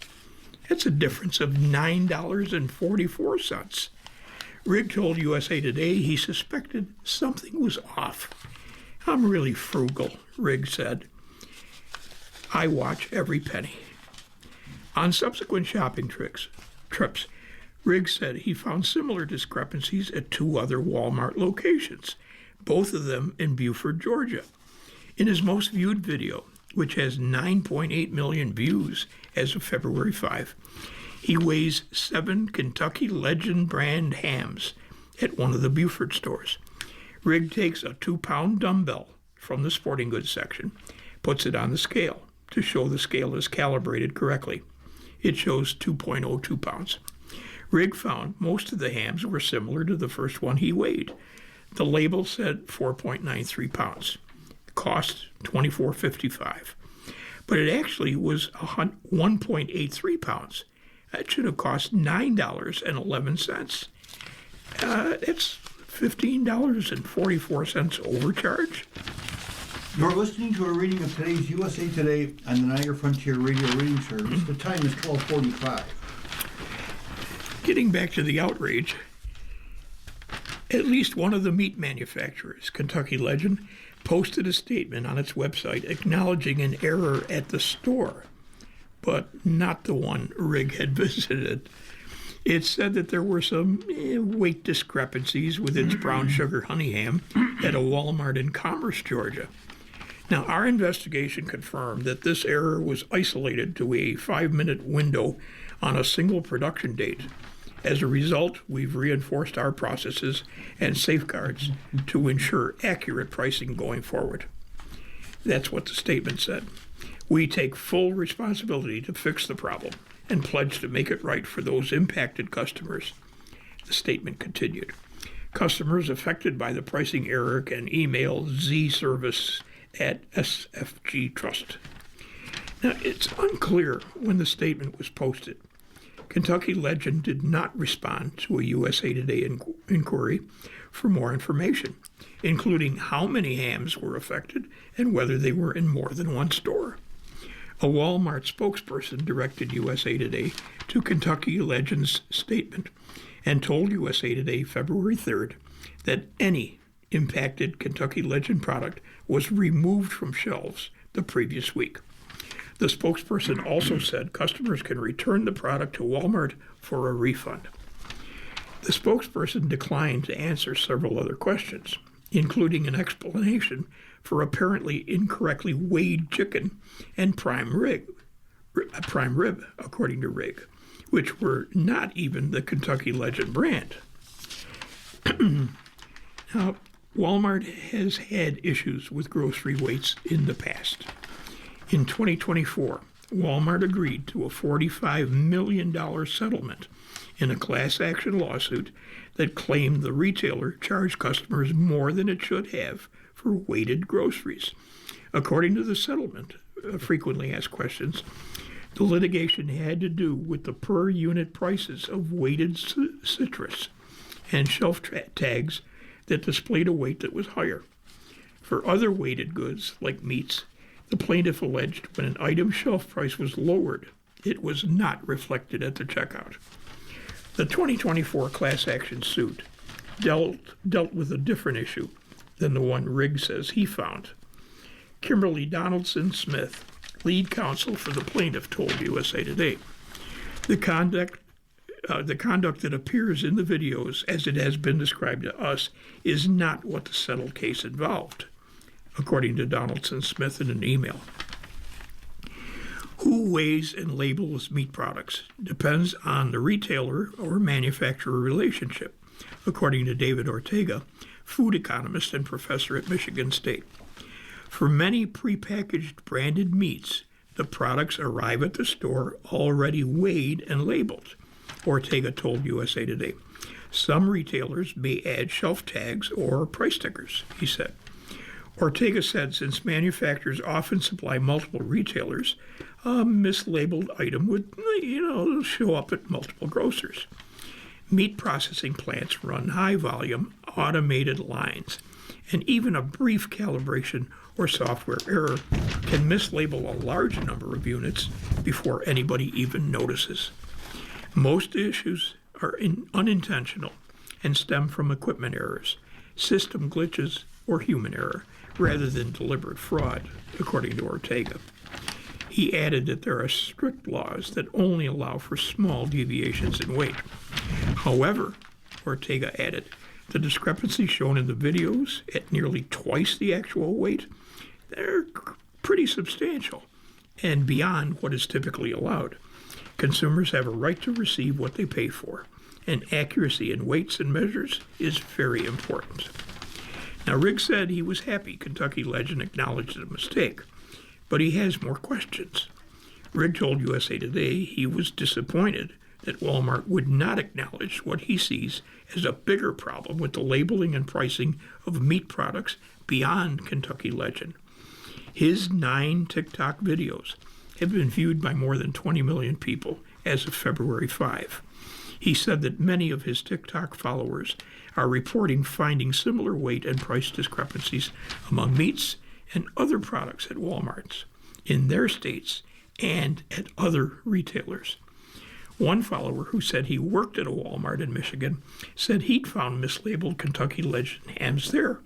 That's a difference of $9.44. Rig told USA Today he suspected something was off. I'm really frugal, Rig said. I watch every penny. On subsequent shopping trips, Rig said he found similar discrepancies at 2 other Walmart locations, both of them in Beaufort, Georgia. In his most viewed video, which has 9.8 million views as of February 5, he weighs 7 Kentucky Legend brand hams at one of the Beaufort stores. Rig takes a 2-pound dumbbell from the sporting goods section, puts it on the scale to show the scale is calibrated correctly. It shows 2.02 pounds. Rig found most of the hams were similar to the first one he weighed. The label said 4.93 pounds. Cost $24.55. But it actually was 1.83 pounds. That should have cost $9.11. It's $15.44 overcharge? You're listening to a reading of today's USA Today on the Niagara Frontier Radio Reading Service. The time is 12:45. Getting back to the outrage, at least one of the meat manufacturers, Kentucky Legend, posted a statement on its website acknowledging an error at the store, but not the one Rig had visited. It said that there were some weight discrepancies with its brown sugar honey ham at a Walmart in Commerce, Georgia. Now, our investigation confirmed that this error was isolated to a 5-minute window on a single production date. As a result, we've reinforced our processes and safeguards to ensure accurate pricing going forward. That's what the statement said. We take full responsibility to fix the problem and pledge to make it right for those impacted customers. The statement continued. Customers affected by the pricing error can email zservice@SFG Trust. Now, it's unclear when the statement was posted. Kentucky Legend did not respond to a USA Today inquiry for more information, including how many hams were affected and whether they were in more than one store. A Walmart spokesperson directed USA Today to Kentucky Legend's statement and told USA Today February 3rd that any impacted Kentucky Legend product was removed from shelves the previous week. The spokesperson also said customers can return the product to Walmart for a refund. The spokesperson declined to answer several other questions, including an explanation for apparently incorrectly weighed chicken and prime rib, according to Rig, which were not even the Kentucky Legend brand. Now, Walmart has had issues with grocery weights in the past. In 2024, Walmart agreed to a $45 million settlement in a class action lawsuit that claimed the retailer charged customers more than it should have for weighted groceries. According to the settlement, frequently asked questions, the litigation had to do with the per unit prices of weighted citrus and shelf tags that displayed a weight that was higher. For other weighted goods, like meats, the plaintiff alleged when an item's shelf price was lowered, it was not reflected at the checkout. The 2024 class action suit dealt with a different issue than the one Rig says he found. Kimberly Donaldson Smith, lead counsel for the plaintiff, told USA Today, the conduct that appears in the videos as it has been described to us is not what the settled case involved, according to Donaldson Smith in an email. Who weighs and labels meat products depends on the retailer or manufacturer relationship, according to David Ortega, food economist and professor at Michigan State. For many prepackaged branded meats, the products arrive at the store already weighed and labeled, Ortega told USA Today. Some retailers may add shelf tags or price stickers, he said. Ortega said since manufacturers often supply multiple retailers, a mislabeled item would, show up at multiple grocers. Meat processing plants run high-volume, automated lines, and even a brief calibration or software error can mislabel a large number of units before anybody even notices. Most issues are unintentional and stem from equipment errors, system glitches, or human error, rather than deliberate fraud, according to Ortega. He added that there are strict laws that only allow for small deviations in weight. However, Ortega added, the discrepancies shown in the videos at nearly twice the actual weight, they're pretty substantial and beyond what is typically allowed. Consumers have a right to receive what they pay for, and accuracy in weights and measures is very important. Now, Rig said he was happy Kentucky Legend acknowledged the mistake, but he has more questions. Rig told USA Today he was disappointed that Walmart would not acknowledge what he sees as a bigger problem with the labeling and pricing of meat products beyond Kentucky Legend. His 9 TikTok videos have been viewed by more than 20 million people as of February 5. He said that many of his TikTok followers are reporting finding similar weight and price discrepancies among meats and other products at Walmarts in their states and at other retailers. One follower who said he worked at a Walmart in Michigan said he'd found mislabeled Kentucky Legend hams there.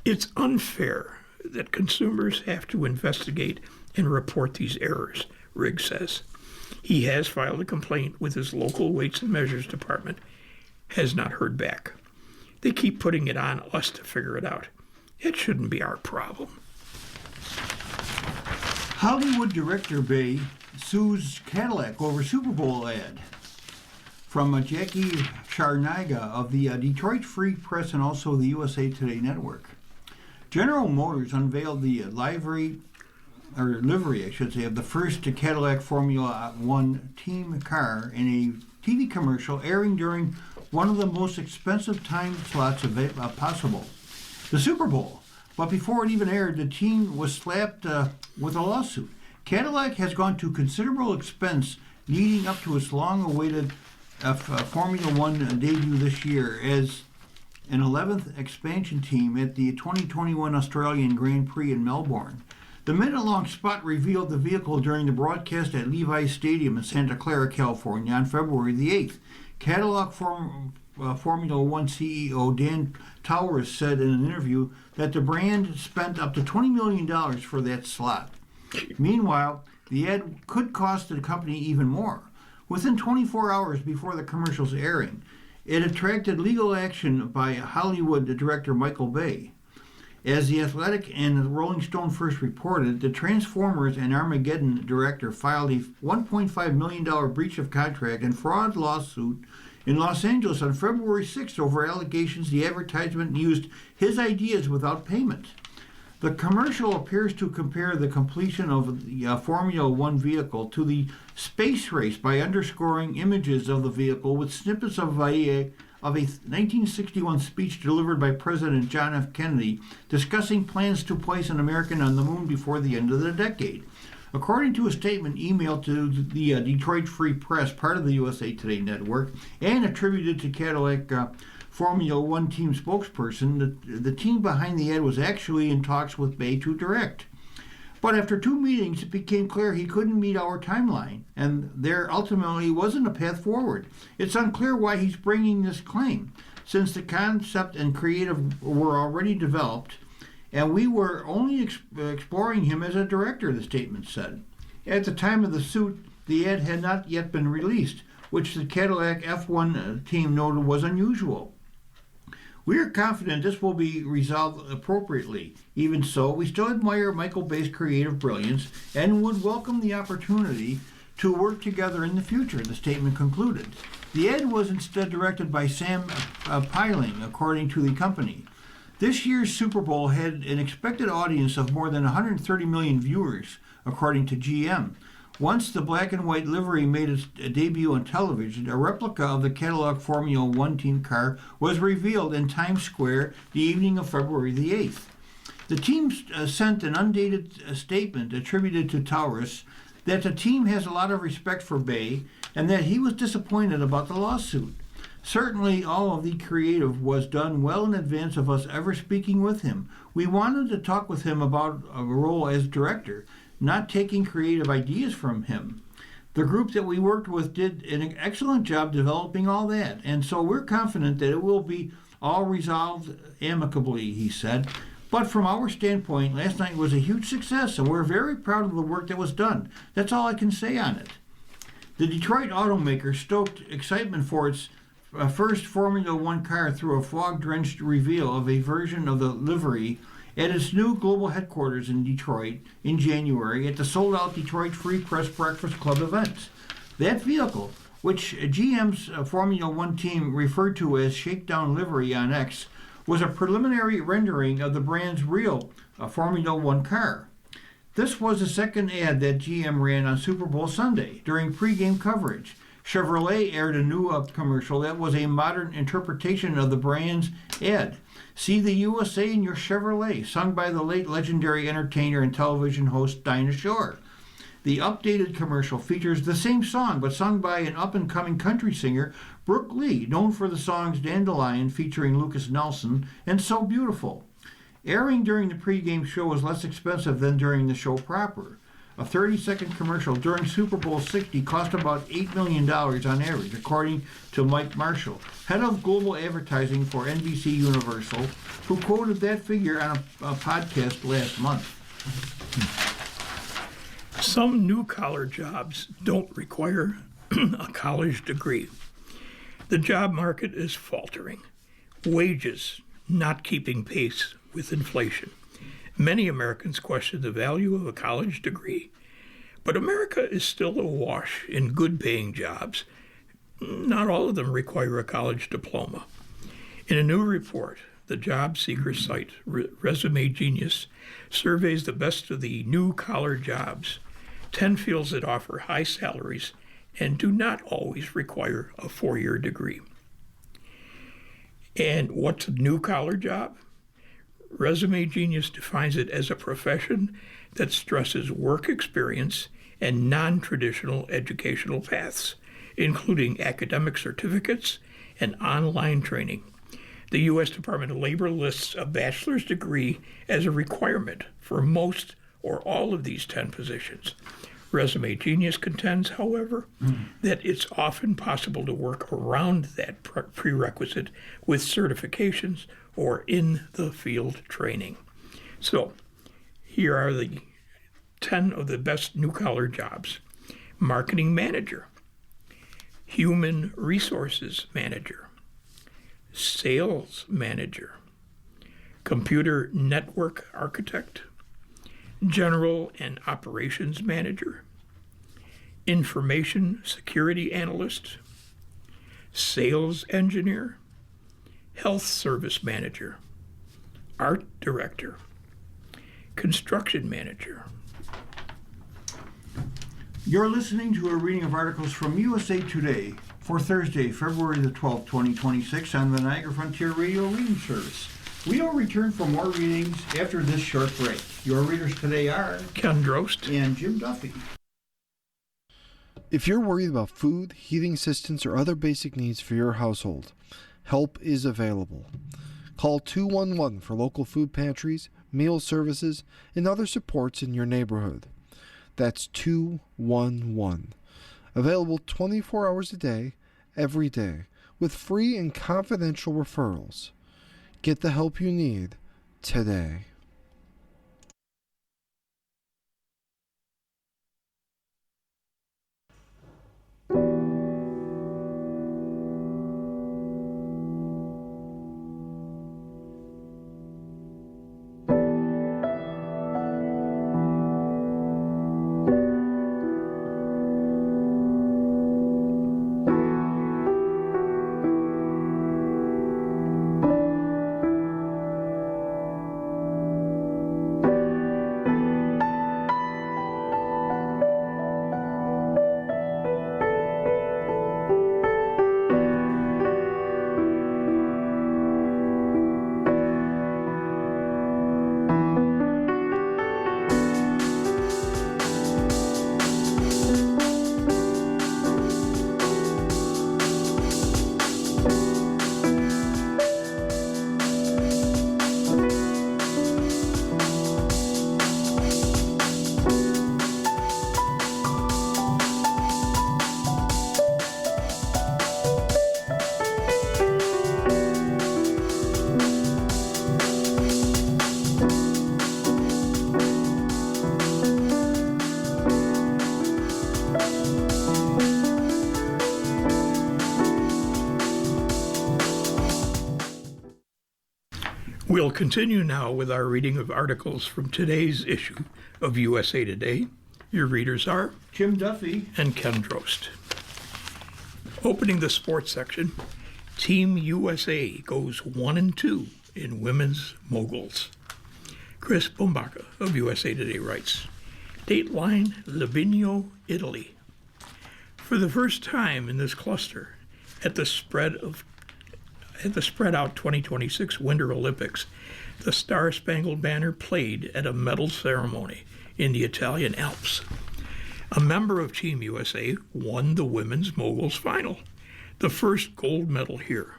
It's unfair that consumers have to investigate and report these errors, Riggs says. He has filed a complaint with his local Weights and Measures department, has not heard back. They keep putting it on us to figure it out. It shouldn't be our problem. Hollywood director Bay sues Cadillac over Super Bowl ad. From Jackie Charniga of the Detroit Free Press and also the USA Today Network. General Motors unveiled the livery, I should say, of the first Cadillac Formula One team car in a TV commercial airing during one of the most expensive time slots possible, the Super Bowl. But before it even aired, the team was slapped with a lawsuit. Cadillac has gone to considerable expense leading up to its long-awaited Formula One debut this year as an 11th expansion team at the 2021 Australian Grand Prix in Melbourne. The minute-long spot revealed the vehicle during the broadcast at Levi's Stadium in Santa Clara, California on February the 8th. Cadillac Formula One CEO Dan Towers said in an interview that the brand spent up to $20 million for that slot. Meanwhile, the ad could cost the company even more. Within 24 hours before the commercial's airing, it attracted legal action by Hollywood director Michael Bay. As The Athletic and the Rolling Stone first reported, the Transformers and Armageddon director filed a $1.5 million breach of contract and fraud lawsuit in Los Angeles on February 6th over allegations the advertisement used his ideas without payment. The commercial appears to compare the completion of the Formula One vehicle to the space race by underscoring images of the vehicle with snippets of a 1961 speech delivered by President John F. Kennedy discussing plans to place an American on the moon before the end of the decade. According to a statement emailed to the Detroit Free Press, part of the USA Today Network, and attributed to Cadillac Formula One team spokesperson, the team behind the ad was actually in talks with Bay to direct. But after 2 meetings, it became clear he couldn't meet our timeline, and there ultimately wasn't a path forward. It's unclear why he's bringing this claim, since the concept and creative were already developed, and we were only exploring him as a director, the statement said. At the time of the suit, the ad had not yet been released, which the Cadillac F1 team noted was unusual. We are confident this will be resolved appropriately. Even so, we still admire Michael Bay's creative brilliance and would welcome the opportunity to work together in the future, the statement concluded. The ad was instead directed by Sam Piling, according to the company. This year's Super Bowl had an expected audience of more than 130 million viewers, according to GM. Once the black and white livery made its debut on television, a replica of the Cadillac Formula One team car was revealed in Times Square the evening of February the 8th. The team sent an undated statement attributed to Towers that the team has a lot of respect for Bay and that he was disappointed about the lawsuit. Certainly all of the creative was done well in advance of us ever speaking with him. We wanted to talk with him about a role as director, not taking creative ideas from him. The group that we worked with did an excellent job developing all that, and so we're confident that it will be all resolved amicably, he said. But from our standpoint, last night was a huge success, and we're very proud of the work that was done. That's all I can say on it. The Detroit automaker stoked excitement for its first Formula One car through a fog-drenched reveal of a version of the livery at its new global headquarters in Detroit in January at the sold-out Detroit Free Press Breakfast Club event. That vehicle, which GM's Formula One team referred to as Shakedown Livery on X, was a preliminary rendering of the brand's real Formula One car. This was the second ad that GM ran on Super Bowl Sunday during pregame coverage. Chevrolet aired a new commercial that was a modern interpretation of the brand's ad. See the USA in your Chevrolet, sung by the late legendary entertainer and television host Dinah Shore. The updated commercial features the same song, but sung by an up-and-coming country singer, Brooke Lee, known for the songs Dandelion featuring Lucas Nelson and So Beautiful. Airing during the pregame show was less expensive than during the show proper. A 30-second commercial during Super Bowl 60 cost about $8 million on average, according to Mike Marshall, head of global advertising for NBC Universal, who quoted that figure on a podcast last month. Some new-collar jobs don't require a college degree. The job market is faltering. Wages not keeping pace with inflation. Many Americans question the value of a college degree, but America is still awash in good-paying jobs. Not all of them require a college diploma. In a new report, the job seeker site Resume Genius surveys the best of the new-collar jobs. 10 fields that offer high salaries and do not always require a 4-year degree. And what's a new-collar job? Resume Genius defines it as a profession that stresses work experience and non-traditional educational paths, including academic certificates and online training. The U.S. Department of Labor lists a bachelor's degree as a requirement for most or all of these 10 positions. Resume Genius contends, however, that it's often possible to work around that prerequisite with certifications or in-the-field training. So, here are the 10 of the best new-collar jobs. Marketing manager, human resources manager, sales manager, computer network architect, general and operations manager, information security analyst, sales engineer, health service manager, art director, construction manager. You're listening to a reading of articles from USA Today for Thursday, February the 12th, 2026 on the Niagara Frontier Radio Reading Service. We will return for more readings after this short break. Your readers today are Ken Drost and Jim Duffy. If you're worried about food, heating assistance, or other basic needs for your household, help is available. Call 211 for local food pantries, meal services, and other supports in your neighborhood. That's 211. Available 24 hours a day, every day, with free and confidential referrals. Get the help you need today. We'll continue now with our reading of articles from today's issue of USA Today. Your readers are Jim Duffy and Ken Drost. Opening the sports section, Team USA goes 1-2 in women's moguls. Chris Bombaca of USA Today writes, Dateline Livigno, Italy. For the first time in this cluster, at the spread out 2026 Winter Olympics, the Star-Spangled Banner played at a medal ceremony in the Italian Alps. A member of Team USA won the women's moguls final, the first gold medal here.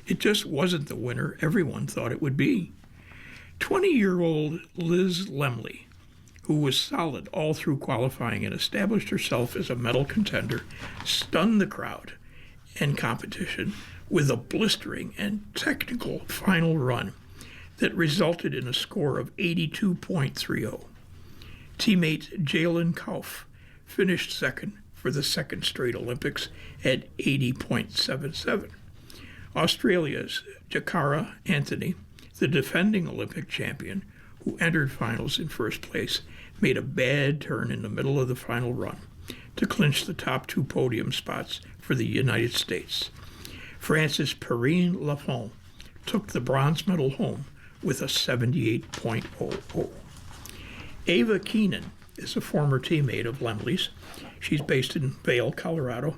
It just wasn't the winner everyone thought it would be. 20-year-old Liz Lemley, who was solid all through qualifying and established herself as a medal contender, stunned the crowd and competition with a blistering and technical final run that resulted in a score of 82.30. Teammate Jalen Kauf finished second for the second straight Olympics at 80.77. Australia's Jakara Anthony, the defending Olympic champion, who entered finals in first place, made a bad turn in the middle of the final run to clinch the top two podium spots for the United States. France's Perrine Lafont took the bronze medal home with a 78.00. Ava Keenan is a former teammate of Lemley's. She's based in Vail, Colorado,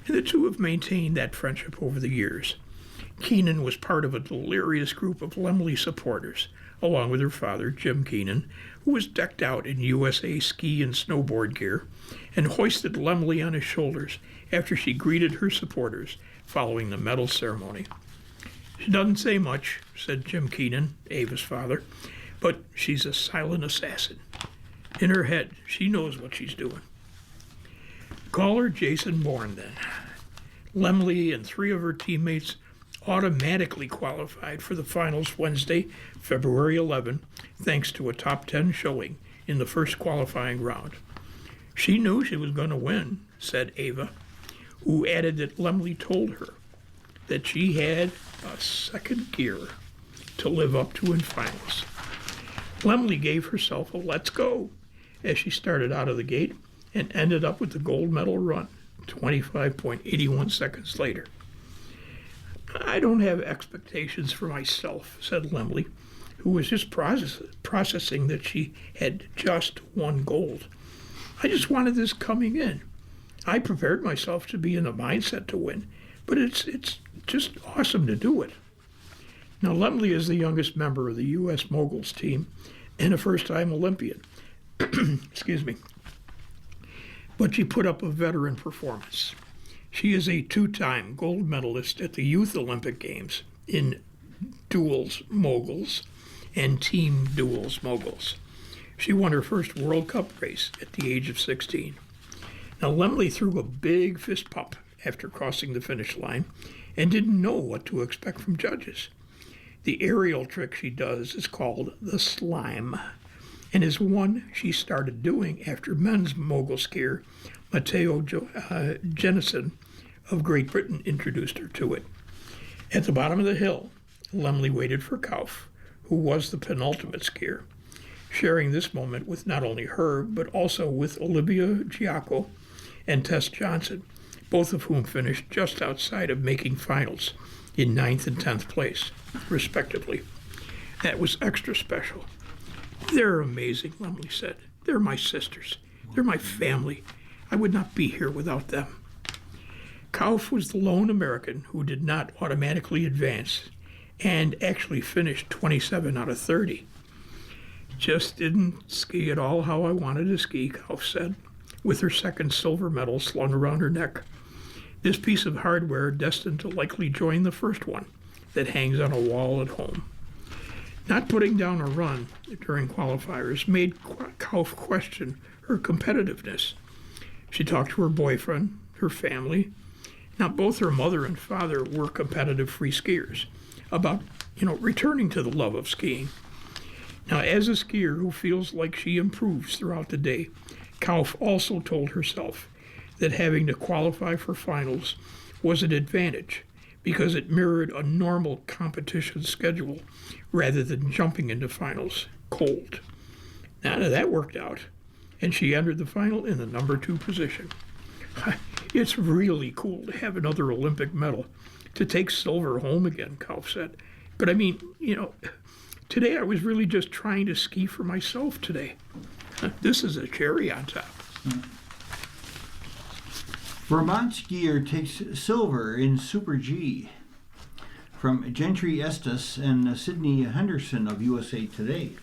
and the two have maintained that friendship over the years. Keenan was part of a delirious group of Lemley supporters, along with her father, Jim Keenan, who was decked out in USA ski and snowboard gear and hoisted Lemley on his shoulders after she greeted her supporters following the medal ceremony. "She doesn't say much," said Jim Keenan, Ava's father, "but she's a silent assassin. In her head, she knows what she's doing." Caller Jason Bourne, then. Lemley and three of her teammates automatically qualified for the finals Wednesday, February 11, thanks to a top 10 showing in the first qualifying round. "She knew she was going to win," said Ava, who added that Lemley told her that she had a second gear to live up to in finals. Lemley gave herself a let's go as she started out of the gate and ended up with the gold medal run 25.81 seconds later. "I don't have expectations for myself," said Lemley, who was just processing that she had just won gold. "I just wanted this coming in. I prepared myself to be in the mindset to win, but it's just awesome to do it." Now, Lemley is the youngest member of the U.S. Moguls team and a first-time Olympian. Excuse me. But she put up a veteran performance. She is a two-time gold medalist at the Youth Olympic Games in duels moguls and team duels moguls. She won her first World Cup race at the age of 16. Now, Lemley threw a big fist pump after crossing the finish line and didn't know what to expect from judges. The aerial trick she does is called the slime, and is one she started doing after men's mogul skier Matteo Jennison of Great Britain introduced her to it. At the bottom of the hill, Lemley waited for Kauf, who was the penultimate skier, sharing this moment with not only her, but also with Olivia Giacco and Tess Johnson, both of whom finished just outside of making finals in 9th and 10th place, respectively. That was extra special. "They're amazing," Lemley said. "They're my sisters. They're my family. I would not be here without them." Kauf was the lone American who did not automatically advance and actually finished 27 out of 30. "Just didn't ski at all how I wanted to ski," Kauf said, with her second silver medal slung around her neck. This piece of hardware destined to likely join the first one that hangs on a wall at home. Not putting down a run during qualifiers made Kauf question her competitiveness. She talked to her boyfriend, her family. Now, both her mother and father were competitive free skiers, about, returning to the love of skiing. Now, as a skier who feels like she improves throughout the day, Kauf also told herself that having to qualify for finals was an advantage because it mirrored a normal competition schedule rather than jumping into finals cold. Now, that worked out, and she entered the final in the number 2 position. "It's really cool to have another Olympic medal, to take silver home again," Kauf said. "But I mean, today I was really just trying to ski for myself today. This is a cherry on top." Vermont skier takes silver in Super G. From Gentry Estes and Sydney Henderson of USA Today.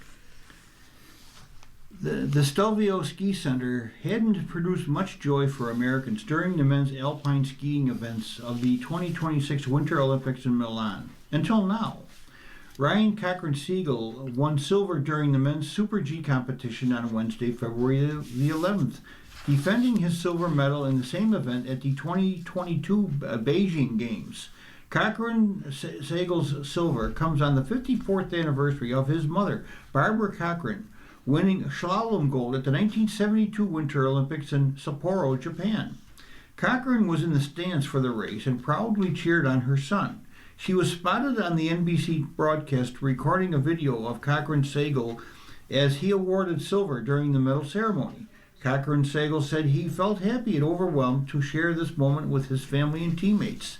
The Stelvio Ski Center hadn't produced much joy for Americans during the men's alpine skiing events of the 2026 Winter Olympics in Milan, until now. Ryan Cochran-Siegel won silver during the men's Super G competition on Wednesday, February the 11th, defending his silver medal in the same event at the 2022 Beijing Games. Cochran-Siegel's silver comes on the 54th anniversary of his mother, Barbara Cochran, winning slalom gold at the 1972 Winter Olympics in Sapporo, Japan. Cochran was in the stands for the race and proudly cheered on her son. She was spotted on the NBC broadcast recording a video of Cochran-Siegel as he awarded silver during the medal ceremony. Cochran-Siegel said he felt happy and overwhelmed to share this moment with his family and teammates.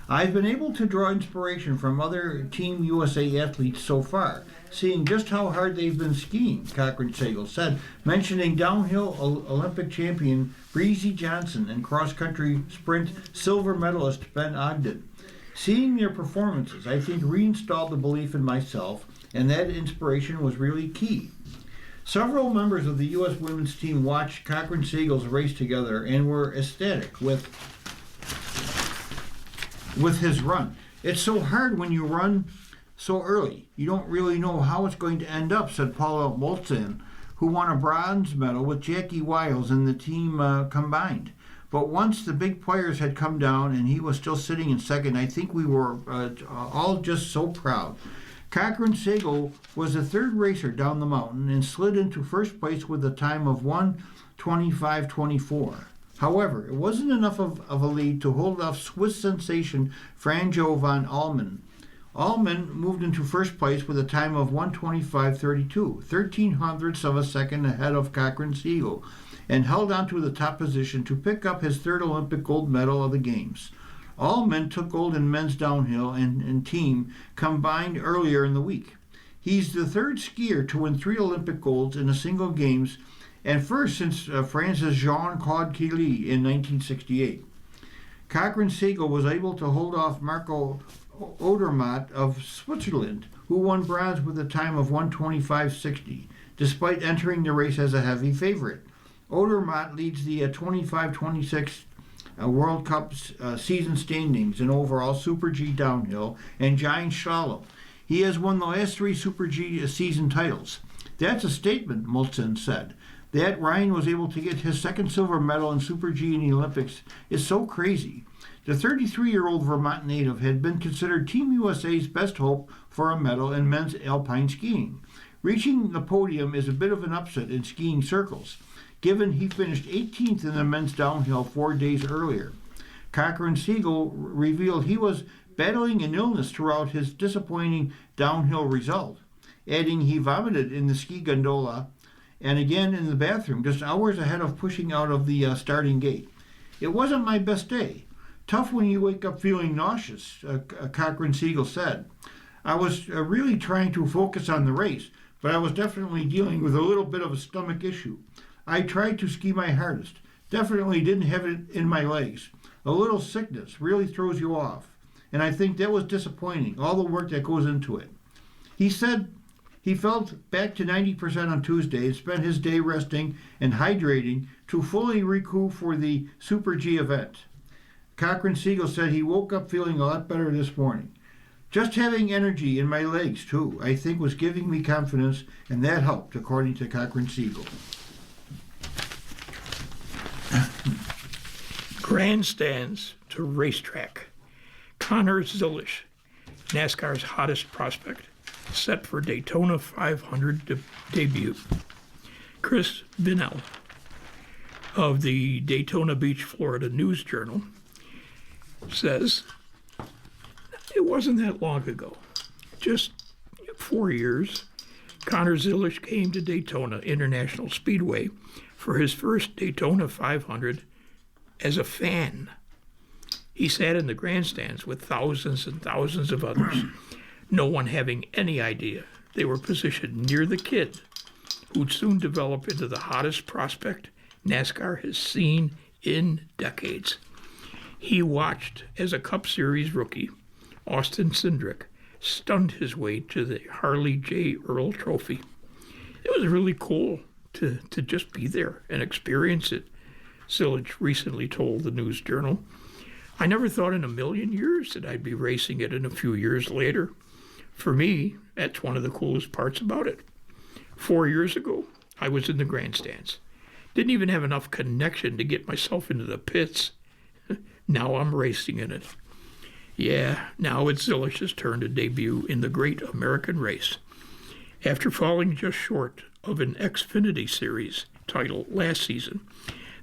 I've been able to draw inspiration from other Team USA athletes so far, seeing just how hard they've been skiing, Cochran-Siegel said, mentioning downhill Olympic champion Breezy Johnson and cross-country sprint silver medalist Ben Ogden. Seeing their performances, I think, reinstalled the belief in myself, and that inspiration was really key. Several members of the U.S. women's team watched Cochran-Siegel's race together and were ecstatic with his run. It's so hard when you run so early. You don't really know how it's going to end up, said Paula Moltzen, who won a bronze medal with Jackie Wiles and the team combined. But once the big players had come down and he was still sitting in second, I think we were all just so proud. Cochran-Siegel was the third racer down the mountain and slid into first place with a time of 1:25.24. However, it wasn't enough of a lead to hold off Swiss sensation Franjo van Almen. Almen moved into first place with a time of 1:25.32, 1300ths of a second ahead of Cochran-Siegel, and held on to the top position to pick up his third Olympic gold medal of the Games. Almen took gold in men's downhill and team combined earlier in the week. He's the third skier to win 3 Olympic golds in a single Games, and first since France's Jean-Claude Killy in 1968. Cochran-Siegel was able to hold off Marco Odermatt of Switzerland, who won bronze with a time of 1:25.60, despite entering the race as a heavy favorite. Odermatt leads the 25-26 World Cup season standings in overall Super G downhill and giant slalom. He has won the last 3 Super G season titles. That's a statement, Moltzen said. That Ryan was able to get his second silver medal in Super G in the Olympics is so crazy. The 33-year-old Vermont native had been considered Team USA's best hope for a medal in men's alpine skiing. Reaching the podium is a bit of an upset in skiing circles, given he finished 18th in the men's downhill 4 days earlier. Cochran-Siegel revealed he was battling an illness throughout his disappointing downhill result, adding he vomited in the ski gondola and again in the bathroom just hours ahead of pushing out of the starting gate. It wasn't my best day. Tough when you wake up feeling nauseous, Cochran-Siegel said. I was really trying to focus on the race, but I was definitely dealing with a little bit of a stomach issue. I tried to ski my hardest. Definitely didn't have it in my legs. A little sickness really throws you off. And I think that was disappointing, all the work that goes into it. He said he felt back to 90% on Tuesday and spent his day resting and hydrating to fully recoup for the Super G event. Cochran-Siegel said he woke up feeling a lot better this morning. Just having energy in my legs, too, I think was giving me confidence, and that helped, according to Cochran-Siegel. Grandstands to racetrack. Connor Zilisch, NASCAR's hottest prospect, set for Daytona 500 debut. Chris Binnell of the Daytona Beach, Florida News Journal says, it wasn't that long ago, just 4 years, Connor Zilisch came to Daytona International Speedway for his first Daytona 500 as a fan. He sat in the grandstands with thousands and thousands of others, no one having any idea they were positioned near the kid who'd soon develop into the hottest prospect NASCAR has seen in decades. He watched as a Cup Series rookie, Austin Cindric, stunned his way to the Harley J. Earl Trophy. It was really cool to just be there and experience it, Zilisch recently told the News Journal. I never thought in a million years that I'd be racing it in a few years later. For me, that's one of the coolest parts about it. 4 years ago, I was in the grandstands. Didn't even have enough connection to get myself into the pits. Now I'm racing in it. Yeah, now it's Zilisch's turn to debut in the Great American Race. After falling just short of an Xfinity Series title last season,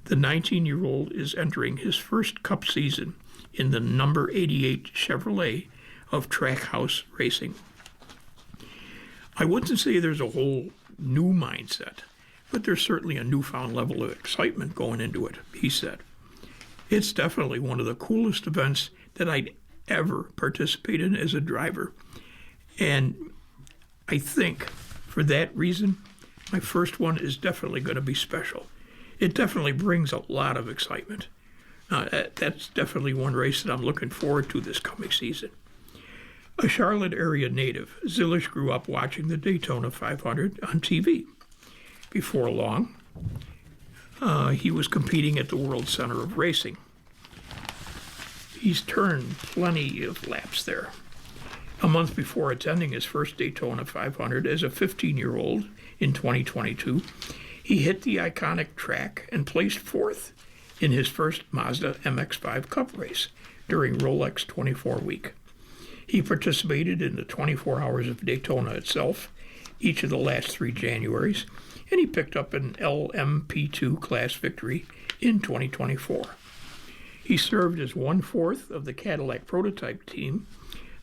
the 19-year-old is entering his first Cup season in the number 88 Chevrolet of Trackhouse Racing. I wouldn't say there's a whole new mindset, but there's certainly a newfound level of excitement going into it, he said. It's definitely one of the coolest events that I'd ever participate in as a driver. And I think for that reason, my first one is definitely going to be special. It definitely brings a lot of excitement. That's definitely one race that I'm looking forward to this coming season. A Charlotte area native, Zilisch grew up watching the Daytona 500 on TV. Before long, he was competing at the World Center of Racing. He's turned plenty of laps there. A month before attending his first Daytona 500 as a 15-year-old in 2022, he hit the iconic track and placed fourth in his first Mazda MX-5 Cup race during Rolex 24 week. He participated in the 24 Hours of Daytona itself, each of the last 3 Januaries, and he picked up an LMP2 class victory in 2024. He served as 1/4 of the Cadillac prototype team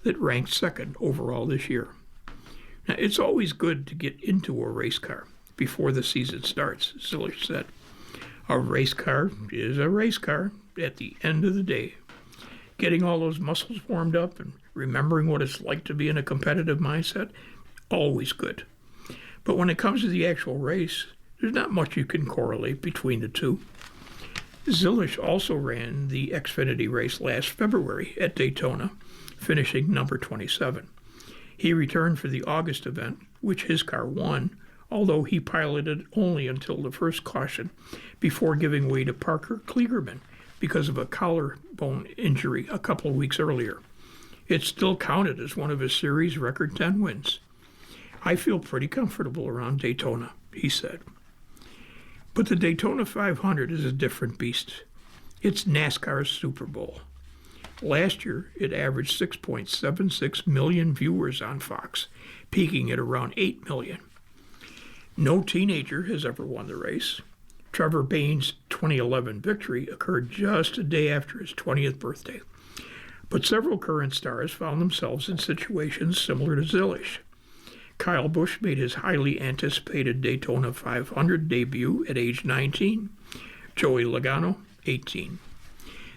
that ranked second overall this year. Now, it's always good to get into a race car before the season starts, Zilisch said. A race car is a race car at the end of the day. Getting all those muscles warmed up and remembering what it's like to be in a competitive mindset, always good. But when it comes to the actual race, there's not much you can correlate between the two. Zilisch also ran the Xfinity race last February at Daytona, finishing number 27. He returned for the August event, which his car won, although he piloted only until the first caution before giving way to Parker Kligerman because of a collarbone injury a couple of weeks earlier. It still counted as one of his series record 10 wins. I feel pretty comfortable around Daytona, he said. But the Daytona 500 is a different beast. It's NASCAR's Super Bowl. Last year, it averaged 6.76 million viewers on Fox, peaking at around 8 million. No teenager has ever won the race. Trevor Bayne's 2011 victory occurred just a day after his 20th birthday. But several current stars found themselves in situations similar to Zilisch. Kyle Busch made his highly anticipated Daytona 500 debut at age 19. Joey Logano, 18.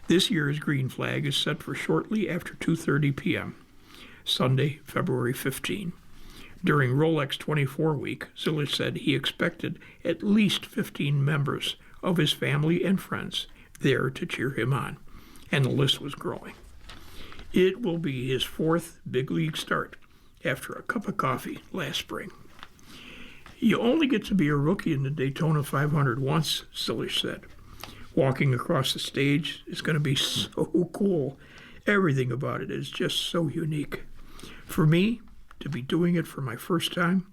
This year's green flag is set for shortly after 2:30 p.m., Sunday, February 15. During Rolex 24 week, Zilisch said he expected at least 15 members of his family and friends there to cheer him on, and the list was growing. It will be his 4th big league start after a cup of coffee last spring. You only get to be a rookie in the Daytona 500 once, Zilisch said. Walking across the stage is going to be so cool. Everything about it is just so unique. For me, to be doing it for my first time,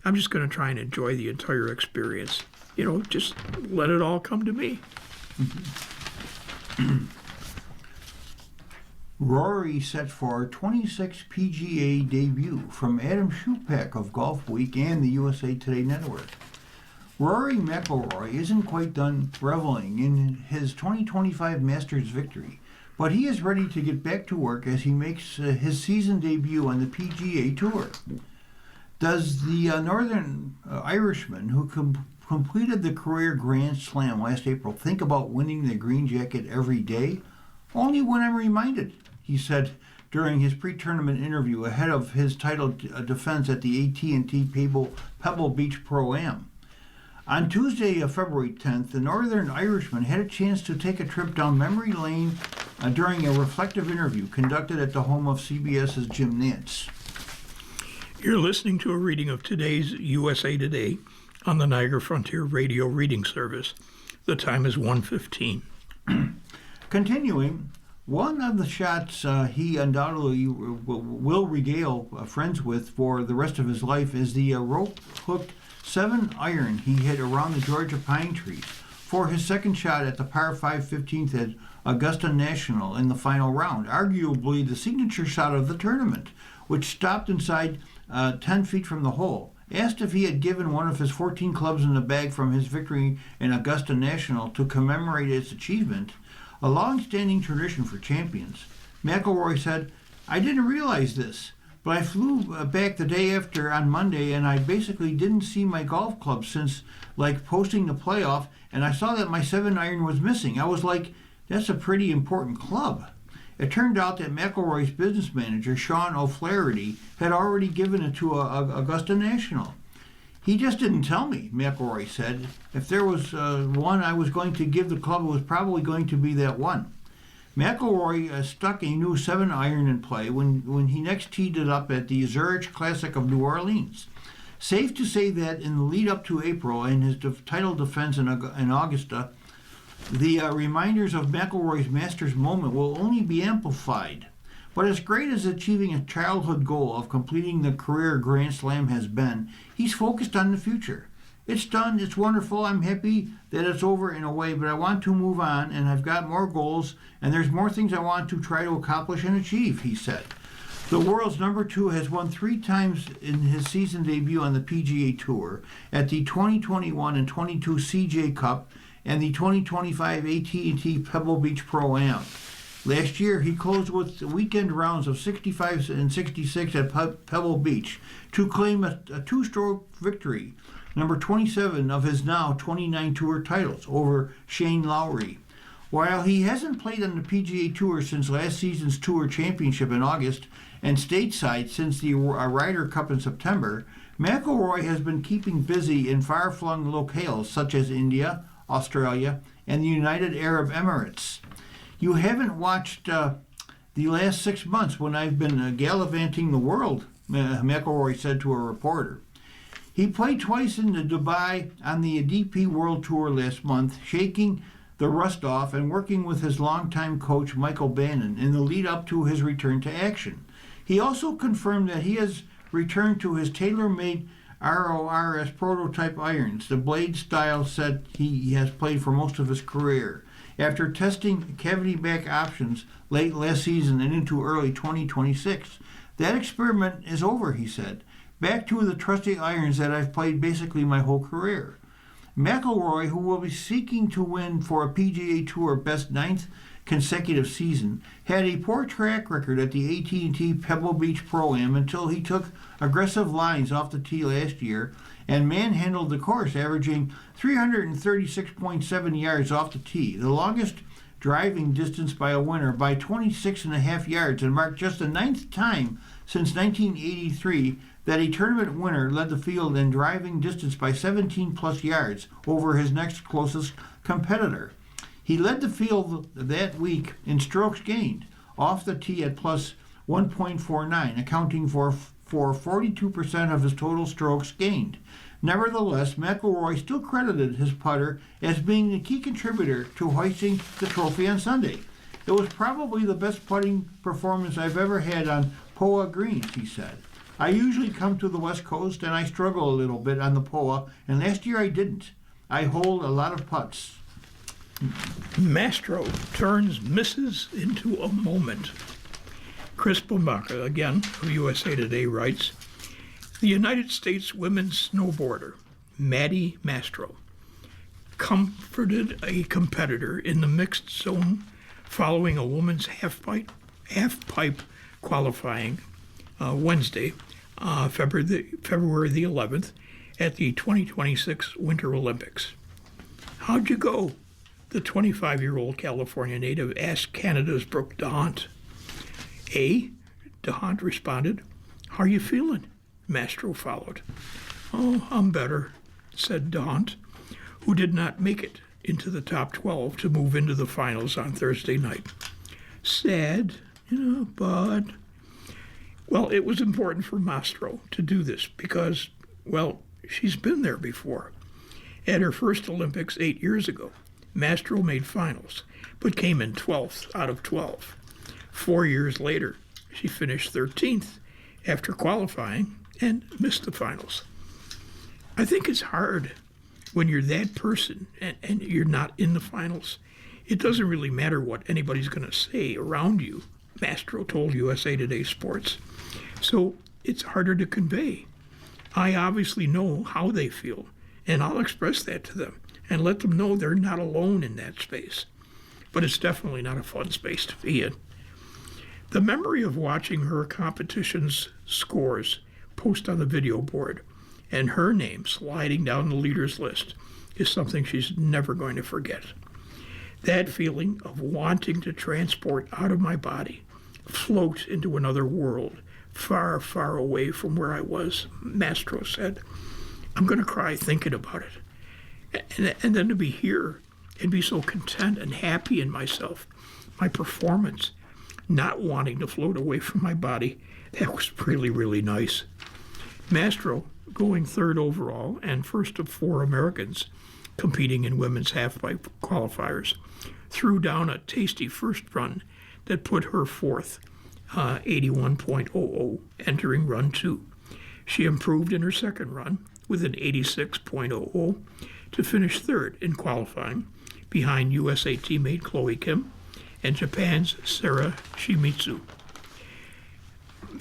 I'm just going to try and enjoy the entire experience. Just let it all come to me. Rory set for 26 PGA debut from Adam Schupak of Golf Week and the USA Today Network. Rory McIlroy isn't quite done reveling in his 2025 Masters victory, but he is ready to get back to work as he makes his season debut on the PGA Tour. Does the Northern Irishman, who completed the career Grand Slam last April, think about winning the green jacket every day? Only when I'm reminded, he said during his pre-tournament interview ahead of his title defense at the AT&T Pebble Beach Pro-Am. On Tuesday, February 10th, the Northern Irishman had a chance to take a trip down memory lane during a reflective interview conducted at the home of CBS's Jim Nantz. You're listening to a reading of today's USA Today on the Niagara Frontier Radio Reading Service. The time is 1:15. Continuing, one of the shots he undoubtedly will regale friends with for the rest of his life is the rope-hooked 7-iron he hit around the Georgia pine trees for his second shot at the par 5 15th at Augusta National in the final round, arguably the signature shot of the tournament, which stopped inside 10 feet from the hole. Asked if he had given one of his 14 clubs in the bag from his victory in Augusta National to commemorate its achievement, a long-standing tradition for champions, McIlroy said, "I didn't realize this, but I flew back the day after on Monday and I basically didn't see my golf club since posting the playoff, and I saw that my 7-iron was missing. I was like, that's a pretty important club." It turned out that McIlroy's business manager, Sean O'Flaherty, had already given it to Augusta National. "He just didn't tell me," McIlroy said. "If there was one I was going to give the club, it was probably going to be that one." McIlroy stuck a new 7-iron in play when he next teed it up at the Zurich Classic of New Orleans. Safe to say that in the lead up to April and his title defense in Augusta, the reminders of McIlroy's Masters moment will only be amplified. But as great as achieving a childhood goal of completing the career Grand Slam has been, he's focused on the future. "It's done, it's wonderful, I'm happy that it's over in a way, but I want to move on, and I've got more goals, and there's more things I want to try to accomplish and achieve," he said. The world's number 2 has won 3 times in his season debut on the PGA Tour, at the 2021 and 22 CJ Cup, and the 2025 AT&T Pebble Beach Pro-Am. Last year, he closed with weekend rounds of 65 and 66 at Pebble Beach to claim a 2-stroke victory, number 27 of his now 29 tour titles, over Shane Lowry. While he hasn't played on the PGA Tour since last season's Tour Championship in August and stateside since the Ryder Cup in September, McIlroy has been keeping busy in far-flung locales such as India, Australia, and the United Arab Emirates. "You haven't watched the last 6 months when I've been gallivanting the world," McIlroy said to a reporter. He played twice in Dubai on the DP World Tour last month, shaking the rust off and working with his longtime coach Michael Bannon in the lead up to his return to action. He also confirmed that he has returned to his tailor-made RORS prototype irons, the blade style set he has played for most of his career, after testing cavity back options late last season and into early 2026. "That experiment is over," he said. "Back to the trusty irons that I've played basically my whole career." McIlroy, who will be seeking to win for a PGA Tour best 9th consecutive season, had a poor track record at the AT&T Pebble Beach Pro-Am until he took aggressive lines off the tee last year and manhandled the course, averaging 336.7 yards off the tee, the longest driving distance by a winner by 26.5 yards, and marked just the 9th time since 1983 that a tournament winner led the field in driving distance by 17-plus yards over his next closest competitor. He led the field that week in strokes gained off the tee at plus 1.49, accounting for 42% of his total strokes gained. Nevertheless, McIlroy still credited his putter as being the key contributor to hoisting the trophy on Sunday. "It was probably the best putting performance I've ever had on POA greens," he said. "I usually come to the West Coast and I struggle a little bit on the POA, and last year I didn't. I hold a lot of putts." Mastro turns misses into a moment. Chris Bomaka, again, of USA Today, writes, "The United States women's snowboarder, Maddie Mastro, comforted a competitor in the mixed zone following a women's half-pipe qualifying Wednesday, February the 11th, at the 2026 Winter Olympics. "How'd you go?" the 25-year-old California native asked Canada's Brooke DeHunt. DeHunt responded. "How are you feeling?" Mastro followed. "Oh, I'm better," said DeHunt, who did not make it into the top 12 to move into the finals on Thursday night. "Sad, but..." Well, it was important for Mastro to do this because, well, she's been there before. At her first Olympics 8 years ago, Mastro made finals, but came in 12th out of 12. 4 years later, she finished 13th after qualifying and missed the finals. I think it's hard when you're that person and you're not in the finals. It doesn't really matter what anybody's going to say around you, Mastro told USA Today Sports. So it's harder to convey. I obviously know how they feel, and I'll express that to them and let them know they're not alone in that space. But it's definitely not a fun space to be in. The memory of watching her competition's scores post on the video board and her name sliding down the leaders list is something she's never going to forget. That feeling of wanting to transport out of my body, float into another world, far, far away from where I was, Mastro said. I'm going to cry thinking about it. And then to be here and be so content and happy in myself, my performance, not wanting to float away from my body, that was really, really nice. Mastro, going third overall and first of 4 Americans competing in women's halfpipe qualifiers, threw down a tasty first run that put her fourth, 81.00, entering run 2. She improved in her second run with an 86.00 to finish third in qualifying, behind USA teammate Chloe Kim and Japan's Sara Shimizu.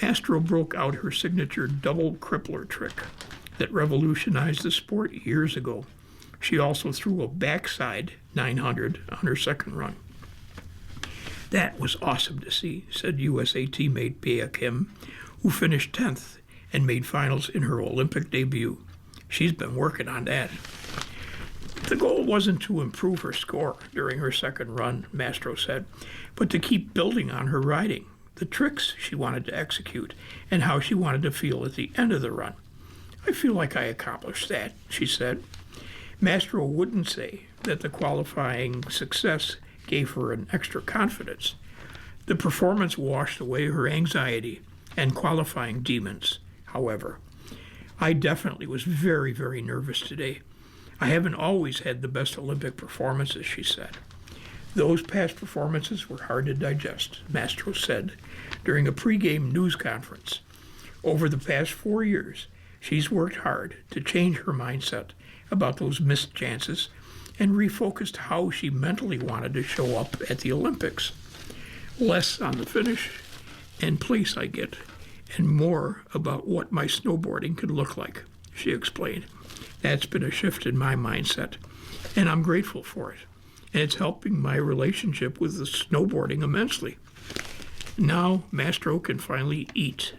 Mastro broke out her signature double crippler trick that revolutionized the sport years ago. She also threw a backside 900 on her second run. That was awesome to see, said USA teammate Bea Kim, who finished 10th and made finals in her Olympic debut. She's been working on that. The goal wasn't to improve her score during her second run, Mastro said, but to keep building on her riding, the tricks she wanted to execute, and how she wanted to feel at the end of the run. I feel like I accomplished that, she said. Mastro wouldn't say that the qualifying success gave her an extra confidence. The performance washed away her anxiety and qualifying demons, however. I definitely was very, very nervous today. I haven't always had the best Olympic performances, she said. Those past performances were hard to digest, Mastro said during a pregame news conference. Over the past 4 years, she's worked hard to change her mindset about those missed chances and refocused how she mentally wanted to show up at the Olympics. Less on the finish and place I get, and more about what my snowboarding could look like, she explained. That's been a shift in my mindset, and I'm grateful for it. And it's helping my relationship with the snowboarding immensely. Now Mastro can finally eat.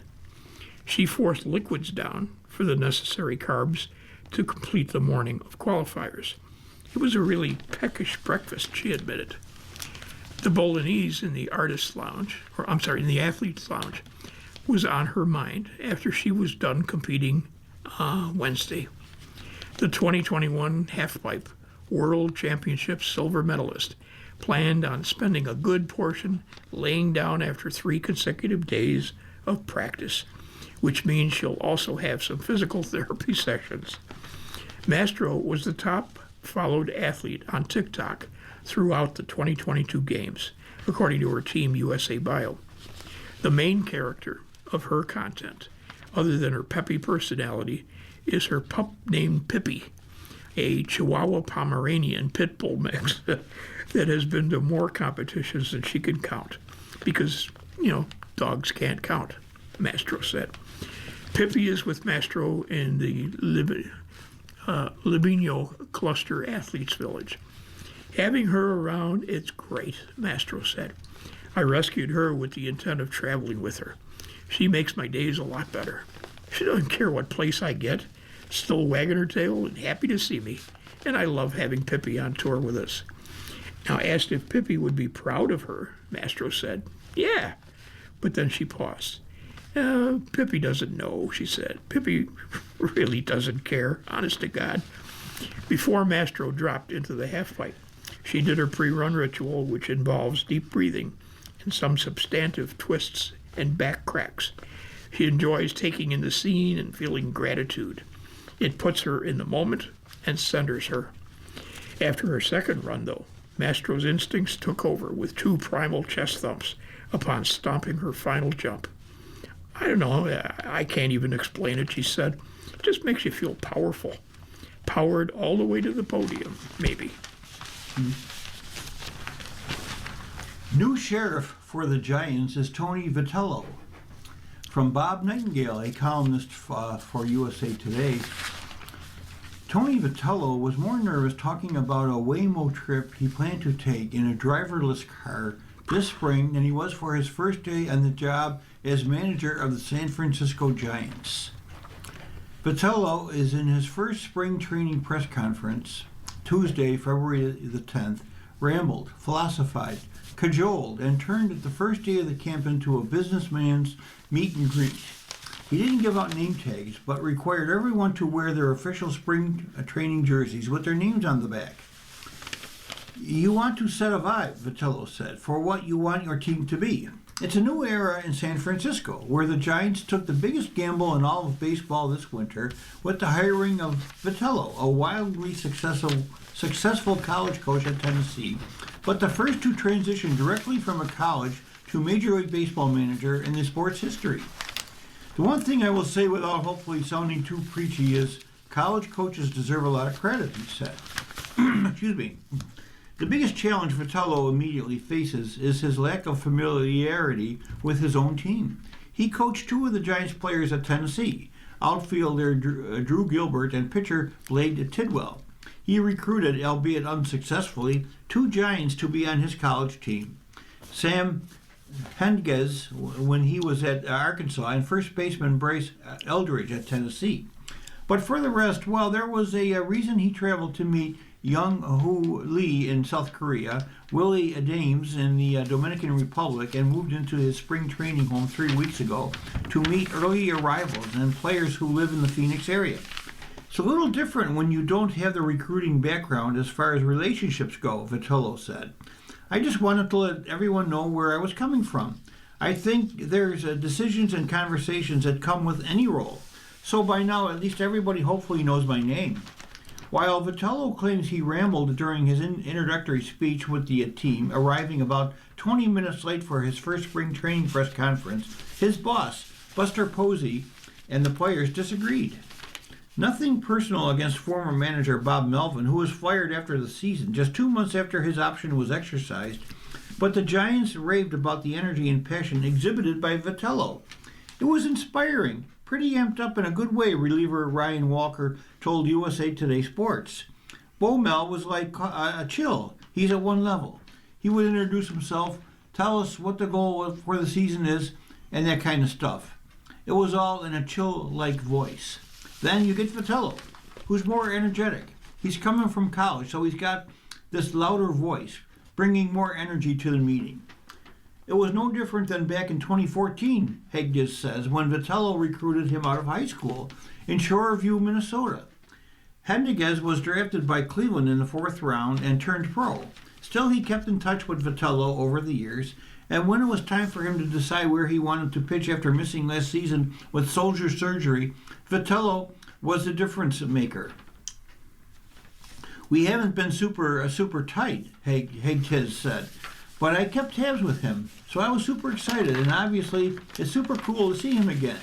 She forced liquids down for the necessary carbs to complete the morning of qualifiers. It was a really peckish breakfast, she admitted. The Bolognese in the in the athlete's lounge, was on her mind after she was done competing Wednesday. The 2021 halfpipe World Championship silver medalist planned on spending a good portion laying down after 3 consecutive days of practice, which means she'll also have some physical therapy sessions. Mastro was the top followed athlete on TikTok throughout the 2022 games, according to her Team USA bio. The main character of her content, other than her peppy personality, is her pup named Pippi, a Chihuahua Pomeranian pit bull mix that has been to more competitions than she can count, because, dogs can't count, Mastro said. Pippi is with Mastro in the Libino Cluster Athletes Village. Having her around, it's great, Mastro said. I rescued her with the intent of traveling with her. She makes my days a lot better. She doesn't care what place I get, still wagging her tail and happy to see me, and I love having Pippi on tour with us. Now, asked if Pippi would be proud of her, Mastro said, yeah, but then she paused. Pippi doesn't know, she said. Pippi really doesn't care, honest to God. Before Mastro dropped into the halfpipe, she did her pre-run ritual, which involves deep breathing and some substantive twists and back cracks. She enjoys taking in the scene and feeling gratitude. It puts her in the moment and centers her. After her second run, though, Mastro's instincts took over with 2 primal chest thumps upon stomping her final jump. I don't know, I can't even explain it, she said. It just makes you feel powerful. Powered all the way to the podium, maybe. New sheriff for the Giants is Tony Vitello. From Bob Nightingale, a columnist for USA Today, Tony Vitello was more nervous talking about a Waymo trip he planned to take in a driverless car this spring than he was for his first day on the job as manager of the San Francisco Giants. Vitello is in his first spring training press conference, Tuesday, February the 10th, rambled, philosophized, cajoled, and turned at the first day of the camp into a businessman's meet and greet. He didn't give out name tags, but required everyone to wear their official spring training jerseys with their names on the back. You want to set a vibe, Vitello said, for what you want your team to be. It's a new era in San Francisco, where the Giants took the biggest gamble in all of baseball this winter with the hiring of Vitello, a wildly successful college coach at Tennessee, but the first to transition directly from a college to Major League Baseball manager in the sport's history. The one thing I will say without hopefully sounding too preachy is college coaches deserve a lot of credit, he said. Excuse me. The biggest challenge Vitello immediately faces is his lack of familiarity with his own team. He coached 2 of the Giants players at Tennessee, outfielder Drew Gilbert and pitcher Blade Tidwell. He recruited, albeit unsuccessfully, 2 Giants to be on his college team. Sam Hentges when he was at Arkansas, and first baseman Bryce Eldridge at Tennessee. But for the rest, well, there was a reason he traveled to meet Young Hoo Lee in South Korea, Willie Adames in the Dominican Republic, and moved into his spring training home 3 weeks ago to meet early arrivals and players who live in the Phoenix area. It's a little different when you don't have the recruiting background as far as relationships go, Vitello said. I just wanted to let everyone know where I was coming from. I think there's decisions and conversations that come with any role. So by now, at least everybody hopefully knows my name. While Vitello claims he rambled during his introductory speech with the team, arriving about 20 minutes late for his first spring training press conference, his boss, Buster Posey, and the players disagreed. Nothing personal against former manager Bob Melvin, who was fired after the season, just 2 months after his option was exercised, but the Giants raved about the energy and passion exhibited by Vitello. It was inspiring, pretty amped up in a good way, reliever Ryan Walker told USA Today Sports. Bo Mel was like a chill. He's at one level. He would introduce himself, tell us what the goal for the season is, and that kind of stuff. It was all in a chill-like voice. Then you get Vitello, who's more energetic. He's coming from college, so he's got this louder voice, bringing more energy to the meeting. It was no different than back in 2014, Hegdes says, when Vitello recruited him out of high school in Shoreview, Minnesota. Hentges was drafted by Cleveland in the 4th round and turned pro. Still, he kept in touch with Vitello over the years, and when it was time for him to decide where he wanted to pitch after missing last season with shoulder surgery, Vitello was the difference maker. We haven't been super tight, Hegdes said, but I kept tabs with him, so I was super excited, and obviously it's super cool to see him again.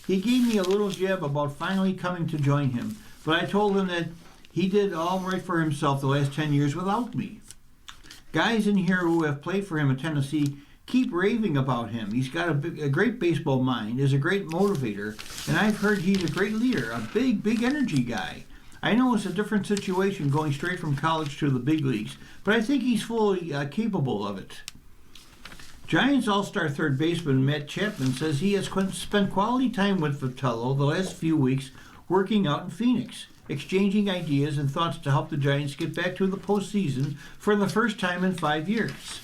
He gave me a little jab about finally coming to join him, but I told him that he did all right for himself the last 10 years without me. Guys in here who have played for him at Tennessee keep raving about him. He's got a great baseball mind, is a great motivator, and I've heard he's a great leader, a big energy guy. I know it's a different situation going straight from college to the big leagues, but I think he's fully capable of it. Giants All-Star third baseman Matt Chapman says he has spent quality time with Vitello the last few weeks working out in Phoenix, exchanging ideas and thoughts to help the Giants get back to the postseason for the first time in 5 years.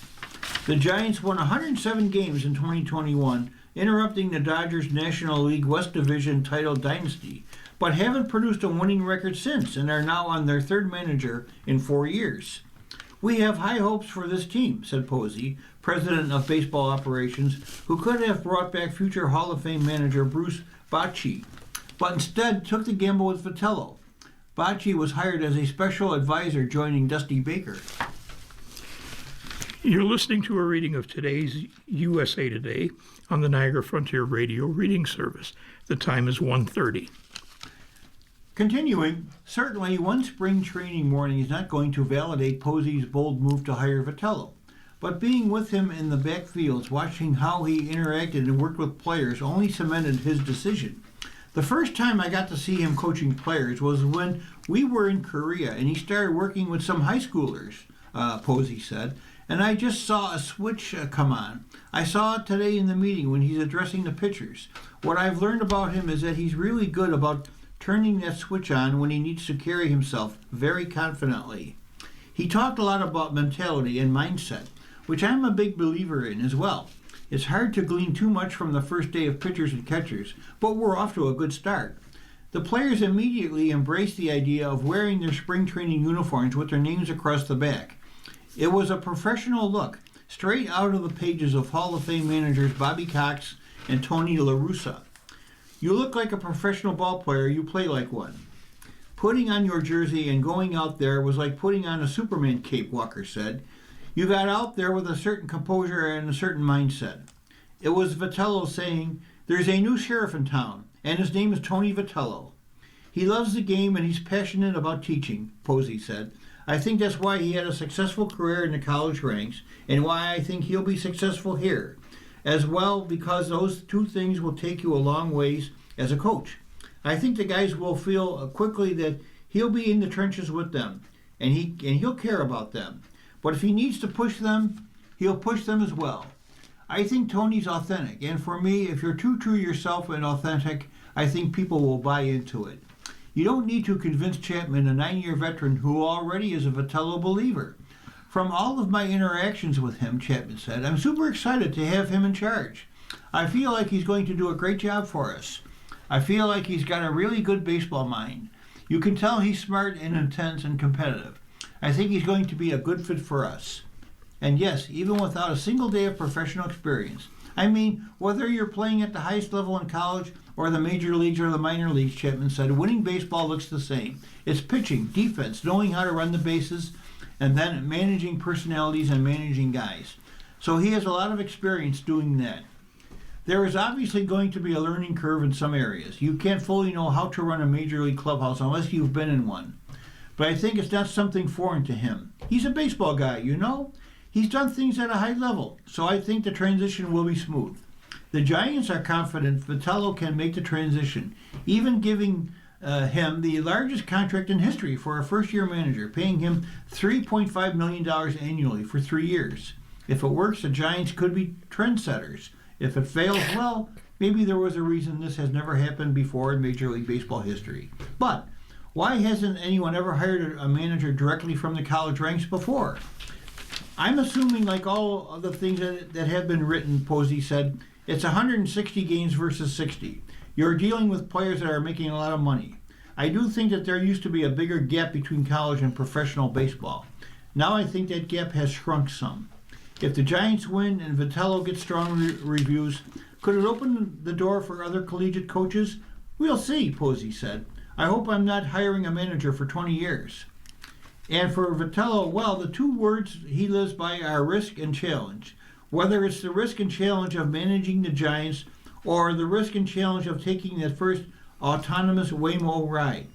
The Giants won 107 games in 2021, interrupting the Dodgers' National League West Division title dynasty, but haven't produced a winning record since and are now on their 3rd manager in 4 years. We have high hopes for this team, said Posey, president of baseball operations, who could have brought back future Hall of Fame manager Bruce Bochy. but instead took the gamble with Vitello. Bocce was hired as a special advisor, joining Dusty Baker. You're listening to a reading of today's USA Today on the Niagara Frontier Radio Reading Service. The time is 1:30. Continuing, certainly one spring training morning is not going to validate Posey's bold move to hire Vitello, but being with him in the backfields, watching how he interacted and worked with players, only cemented his decision. The first time I got to see him coaching players was when we were in Korea and he started working with some high schoolers, Posey said, and I just saw a switch come on. I saw it today in the meeting when he's addressing the pitchers. What I've learned about him is that he's really good about turning that switch on when he needs to carry himself very confidently. He talked a lot about mentality and mindset, which I'm a big believer in as well. It's hard to glean too much from the first day of pitchers and catchers, but we're off to a good start. The players immediately embraced the idea of wearing their spring training uniforms with their names across the back. It was a professional look, straight out of the pages of Hall of Fame managers Bobby Cox and Tony La Russa. You look like a professional ball player, you play like one. Putting on your jersey and going out there was like putting on a Superman cape, Walker said. You got out there with a certain composure and a certain mindset. It was Vitello saying, "There's a new sheriff in town, and his name is Tony Vitello. He loves the game and he's passionate about teaching," Posey said. "I think that's why he had a successful career in the college ranks and why I think he'll be successful here as well, because those two things will take you a long ways as a coach. I think the guys will feel quickly that he'll be in the trenches with them and he'll care about them. But if he needs to push them, he'll push them as well. I think Tony's authentic, and for me, if you're too true yourself and authentic, I think people will buy into it. You don't need to convince Chapman, a 9-year veteran who already is a Vitello believer. From all of my interactions with him," Chapman said, "I'm super excited to have him in charge. I feel like he's going to do a great job for us. I feel like he's got a really good baseball mind. You can tell he's smart and intense and competitive. I think he's going to be a good fit for us. And yes, even without a single day of professional experience. I mean, whether you're playing at the highest level in college or the major leagues or the minor leagues," Chapman said, "winning baseball looks the same. It's pitching, defense, knowing how to run the bases, and then managing personalities and managing guys. So he has a lot of experience doing that. There is obviously going to be a learning curve in some areas. You can't fully know how to run a major league clubhouse unless you've been in one. But I think it's not something foreign to him. He's a baseball guy, you know? He's done things at a high level, so I think the transition will be smooth. The Giants are confident Vitello can make the transition, even giving him the largest contract in history for a first-year manager, paying him $3.5 million annually for 3 years. If it works, the Giants could be trendsetters. If it fails, well, maybe there was a reason this has never happened before in Major League Baseball history. But why hasn't anyone ever hired a manager directly from the college ranks before? I'm assuming, like all of the things that have been written," Posey said, "it's 160 games versus 60. You're dealing with players that are making a lot of money. I do think that there used to be a bigger gap between college and professional baseball. Now I think that gap has shrunk some. If the Giants win and Vitello gets strong reviews, could it open the door for other collegiate coaches? We'll see," Posey said. "I hope I'm not hiring a manager for 20 years. And for Vitello, well, the two words he lives by are risk and challenge. Whether it's the risk and challenge of managing the Giants or the risk and challenge of taking that first autonomous Waymo ride.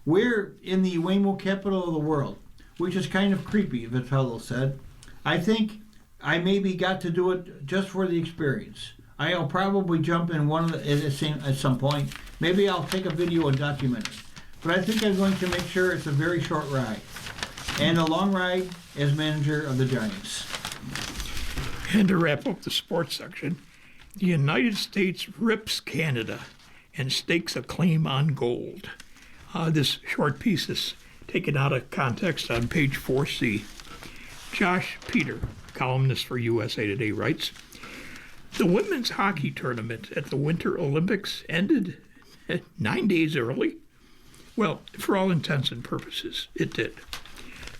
We're in the Waymo capital of the world, which is kind of creepy," Vitello said. "I think I maybe got to do it just for the experience. I'll probably jump in one of the, at some point. Maybe I'll take a video and document it. But I think I'm going to make sure it's a very short ride. And a long ride as manager of the Giants." And to wrap up the sports section, the United States rips Canada and stakes a claim on gold. This short piece is taken out of context on page 4C. Josh Peter, columnist for USA Today, writes, "The women's hockey tournament at the Winter Olympics ended 9 days early." Well, for all intents and purposes, it did.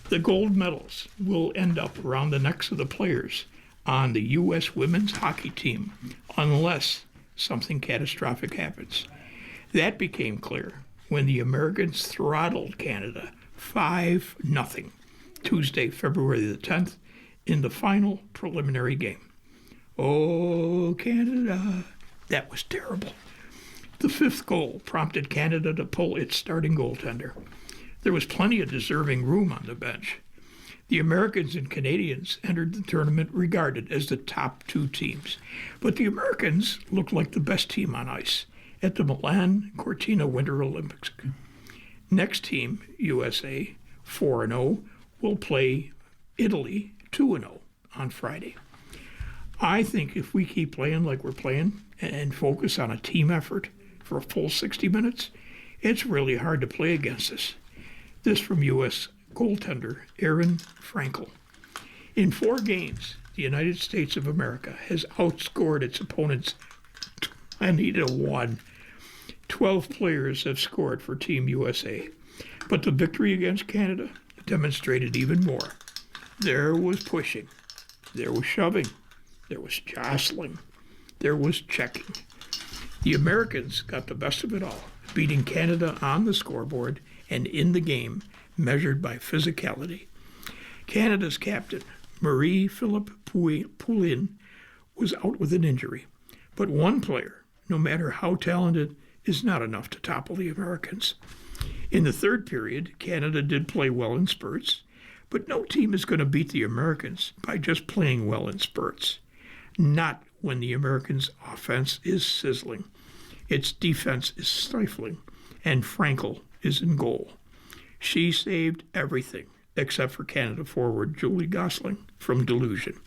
The gold medals will end up around the necks of the players on the U.S. women's hockey team unless something catastrophic happens. That became clear when the Americans throttled Canada 5-0 Tuesday, February the 10th, in the final preliminary game. Oh, Canada. That was terrible. The fifth goal prompted Canada to pull its starting goaltender. There was plenty of deserving room on the bench. The Americans and Canadians entered the tournament regarded as the top two teams, but the Americans looked like the best team on ice at the Milan Cortina Winter Olympics. Next team, USA, 4-0, will play Italy, 2-0, on Friday. I think if we keep playing like we're playing and focus on a team effort for a full 60 minutes, it's really hard to play against us. This from U.S. goaltender Aaron Frankel. In 4 games, the United States of America has outscored its opponents 20-1. 12 players have scored for Team USA, but the victory against Canada demonstrated even more. There was pushing, there was shoving, there was jostling, there was checking. The Americans got the best of it all, beating Canada on the scoreboard and in the game, measured by physicality. Canada's captain, Marie-Philippe Poulin, was out with an injury, but one player, no matter how talented, is not enough to topple the Americans. In the third period, Canada did play well in spurts, but no team is going to beat the Americans by just playing well in spurts. Not when the Americans' offense is sizzling, its defense is stifling, and Frankel is in goal. She saved everything except for Canada forward Julie Gosling from delusion.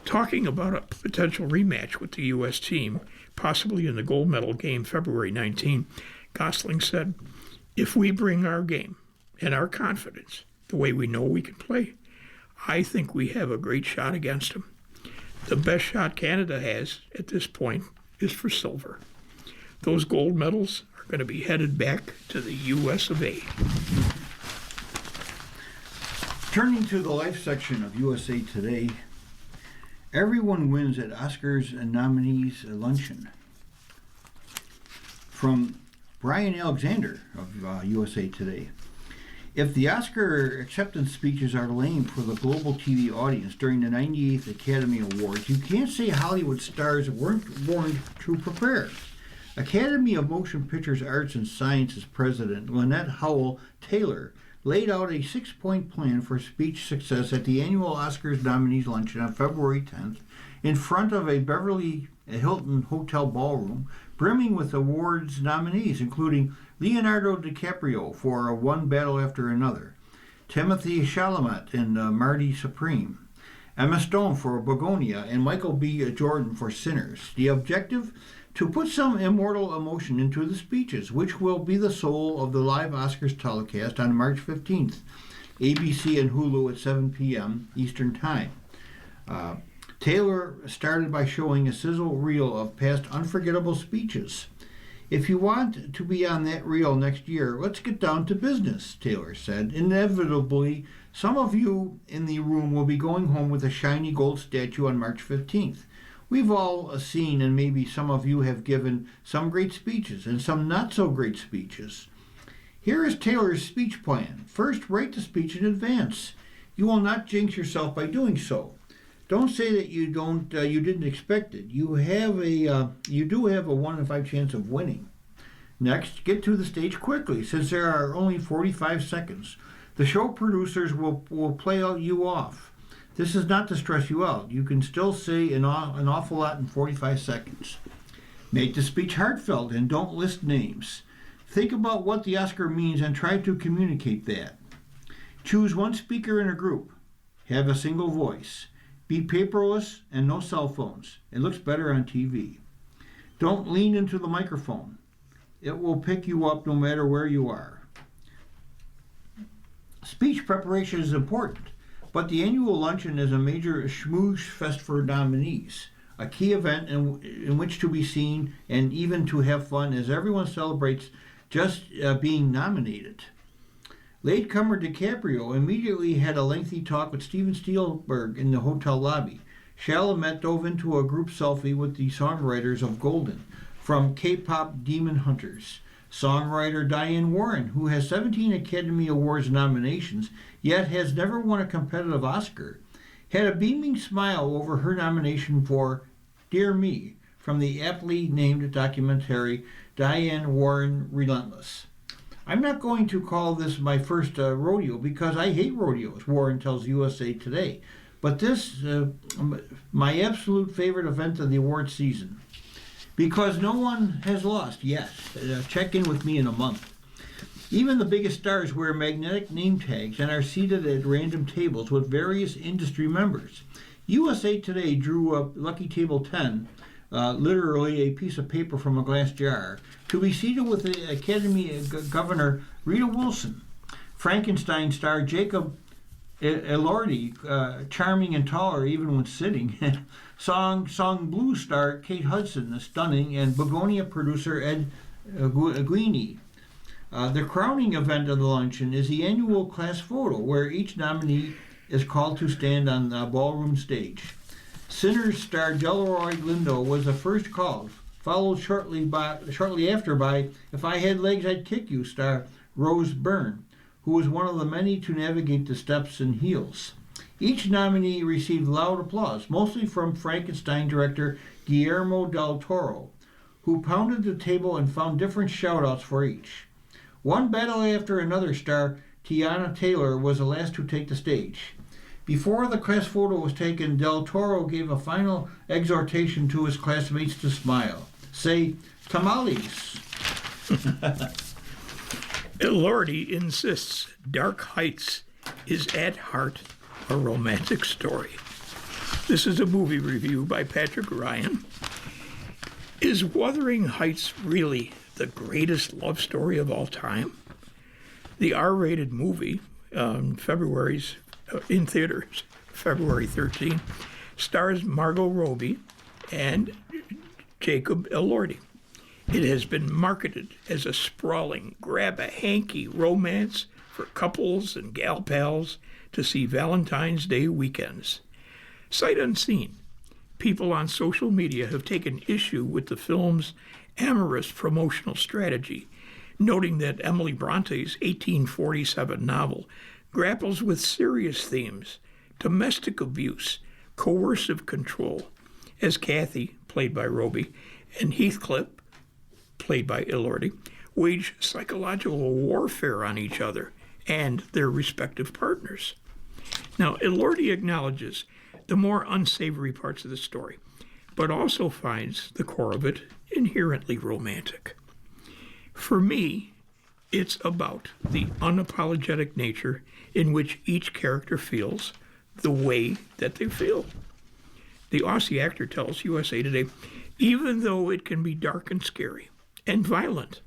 Talking about a potential rematch with the U.S. team, possibly in the gold medal game February 19, Gosling said, "If we bring our game and our confidence the way we know we can play, I think we have a great shot against them. The best shot Canada has at this point is for silver. Those gold medals are going to be headed back to the U.S. of A." Turning to the life section of USA Today, everyone wins at Oscars and nominees luncheon. From Brian Alexander of USA Today. If the Oscar acceptance speeches are lame for the global TV audience during the 98th Academy Awards, you can't say Hollywood stars weren't warned to prepare. Academy of Motion Pictures Arts and Sciences President Lynette Howell Taylor laid out a 6-point plan for speech success at the annual Oscars nominees luncheon on February 10th in front of a Beverly Hilton hotel ballroom brimming with awards nominees, including Leonardo DiCaprio for One Battle After Another, Timothy Chalamet in Marty Supreme, Emma Stone for Begonia, and Michael B. Jordan for Sinners. The objective? To put some immortal emotion into the speeches, which will be the soul of the live Oscars telecast on March 15th, ABC and Hulu at 7 p.m. Eastern Time. Taylor started by showing a sizzle reel of past unforgettable speeches. If you want to be on that reel next year, let's get down to business, Taylor said. Inevitably, some of you in the room will be going home with a shiny gold statue on March 15th. We've all seen, and maybe some of you have given, some great speeches and some not so great speeches. Here is Taylor's speech plan. First, write the speech in advance. You will not jinx yourself by doing so. Don't say that you didn't expect it. You do have a 1 in 5 chance of winning. Next, get to the stage quickly, since there are only 45 seconds. The show producers will play you off. This is not to stress you out. You can still say an awful lot in 45 seconds. Make the speech heartfelt and don't list names. Think about what the Oscar means and try to communicate that. Choose one speaker in a group. Have a single voice. Be paperless and no cell phones. It looks better on TV. Don't lean into the microphone. It will pick you up no matter where you are. Speech preparation is important, but the annual luncheon is a major schmooze fest for nominees, a key event in which to be seen and even to have fun as everyone celebrates just being nominated. Latecomer DiCaprio immediately had a lengthy talk with Steven Spielberg in the hotel lobby. Chalamet dove into a group selfie with the songwriters of Golden. from K-pop Demon Hunters. Songwriter Diane Warren, who has 17 Academy Awards nominations, yet has never won a competitive Oscar, had a beaming smile over her nomination for Dear Me from the aptly named documentary Diane Warren Relentless. I'm not going to call this my first rodeo because I hate rodeos, Warren tells USA Today. But this, my absolute favorite event of the award season. Because no one has lost yet. Check in with me in a month. Even the biggest stars wear magnetic name tags and are seated at random tables with various industry members. USA Today drew up Lucky Table 10, literally a piece of paper from a glass jar, to be seated with the Academy Governor Rita Wilson, Frankenstein star Jacob Elordi, charming and taller even when sitting, Song Blue star Kate Hudson, the stunning, and Begonia producer Ed Guini. The crowning event of the luncheon is the annual class photo, where each nominee is called to stand on the ballroom stage. Sinners star Delroy Lindo was the first called, followed shortly after by If I Had Legs I'd Kick You star Rose Byrne, who was one of the many to navigate the steps in heels. Each nominee received loud applause, mostly from Frankenstein director Guillermo del Toro, who pounded the table and found different shout-outs for each. One battle after another star Tiana Taylor was the last to take the stage. Before the class photo was taken, Del Toro gave a final exhortation to his classmates to smile. Say, tamales. Elordi insists Dark Heights is at heart a romantic story. This is a movie review by Patrick Ryan. Is Wuthering Heights really the greatest love story of all time? The R-rated movie, in theaters, February 13, stars Margot Robbie and Jacob Elordi. It has been marketed as a sprawling, grab-a-hanky romance for couples and gal pals to see Valentine's Day weekends. Sight unseen, people on social media have taken issue with the film's amorous promotional strategy, noting that Emily Bronte's 1847 novel grapples with serious themes: domestic abuse, coercive control, as Kathy, played by Robbie, and Heathcliff, played by Elordi, wage psychological warfare on each other and their respective partners. Now, Elordi acknowledges the more unsavory parts of the story, but also finds the core of it inherently romantic. For me, it's about the unapologetic nature in which each character feels the way that they feel. The Aussie actor tells USA Today, even though it can be dark and scary and violent,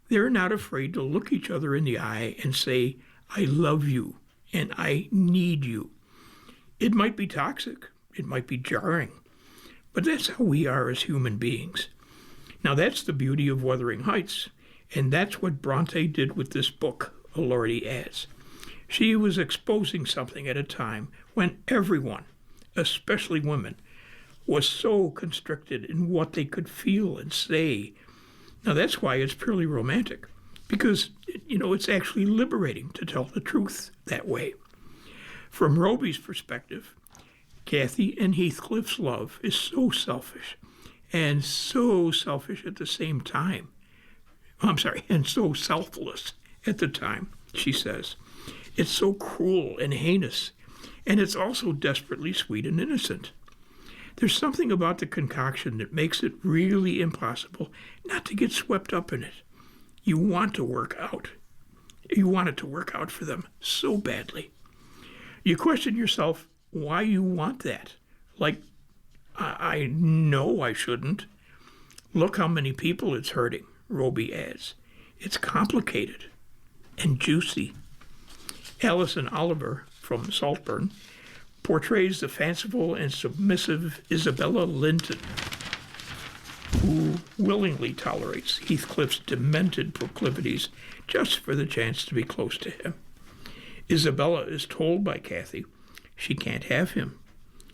they're not afraid to look each other in the eye and say, I love you and I need you. It might be toxic, it might be jarring, but that's how we are as human beings. Now that's the beauty of Wuthering Heights, and that's what Bronte did with this book, Elordi adds. She was exposing something at a time when everyone, especially women, was so constricted in what they could feel and say. Now that's why it's purely romantic, because, it's actually liberating to tell the truth that way. From Robbie's perspective, Kathy and Heathcliff's love is so selfish, and so selfish at the same time. And so selfless at the time, she says. It's so cruel and heinous, and it's also desperately sweet and innocent. There's something about the concoction that makes it really impossible not to get swept up in it. You want to work out. You want it to work out for them so badly. You question yourself why you want that. Like, I know I shouldn't. Look how many people it's hurting, Robbie adds. It's complicated and juicy. Alison Oliver from Saltburn portrays the fanciful and submissive Isabella Linton, who willingly tolerates Heathcliff's demented proclivities just for the chance to be close to him. Isabella is told by Kathy she can't have him,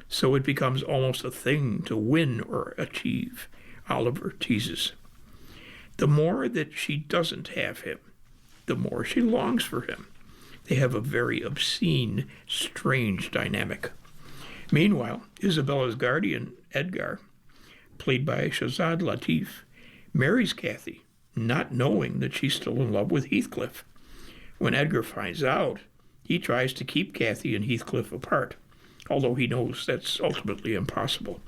so it becomes almost a thing to win or achieve, Oliver teases. The more that she doesn't have him, the more she longs for him. They have a very obscene, strange dynamic. Meanwhile, Isabella's guardian, Edgar, played by Shazad Latif, marries Kathy, not knowing that she's still in love with Heathcliff. When Edgar finds out, he tries to keep Kathy and Heathcliff apart, although he knows that's ultimately impossible.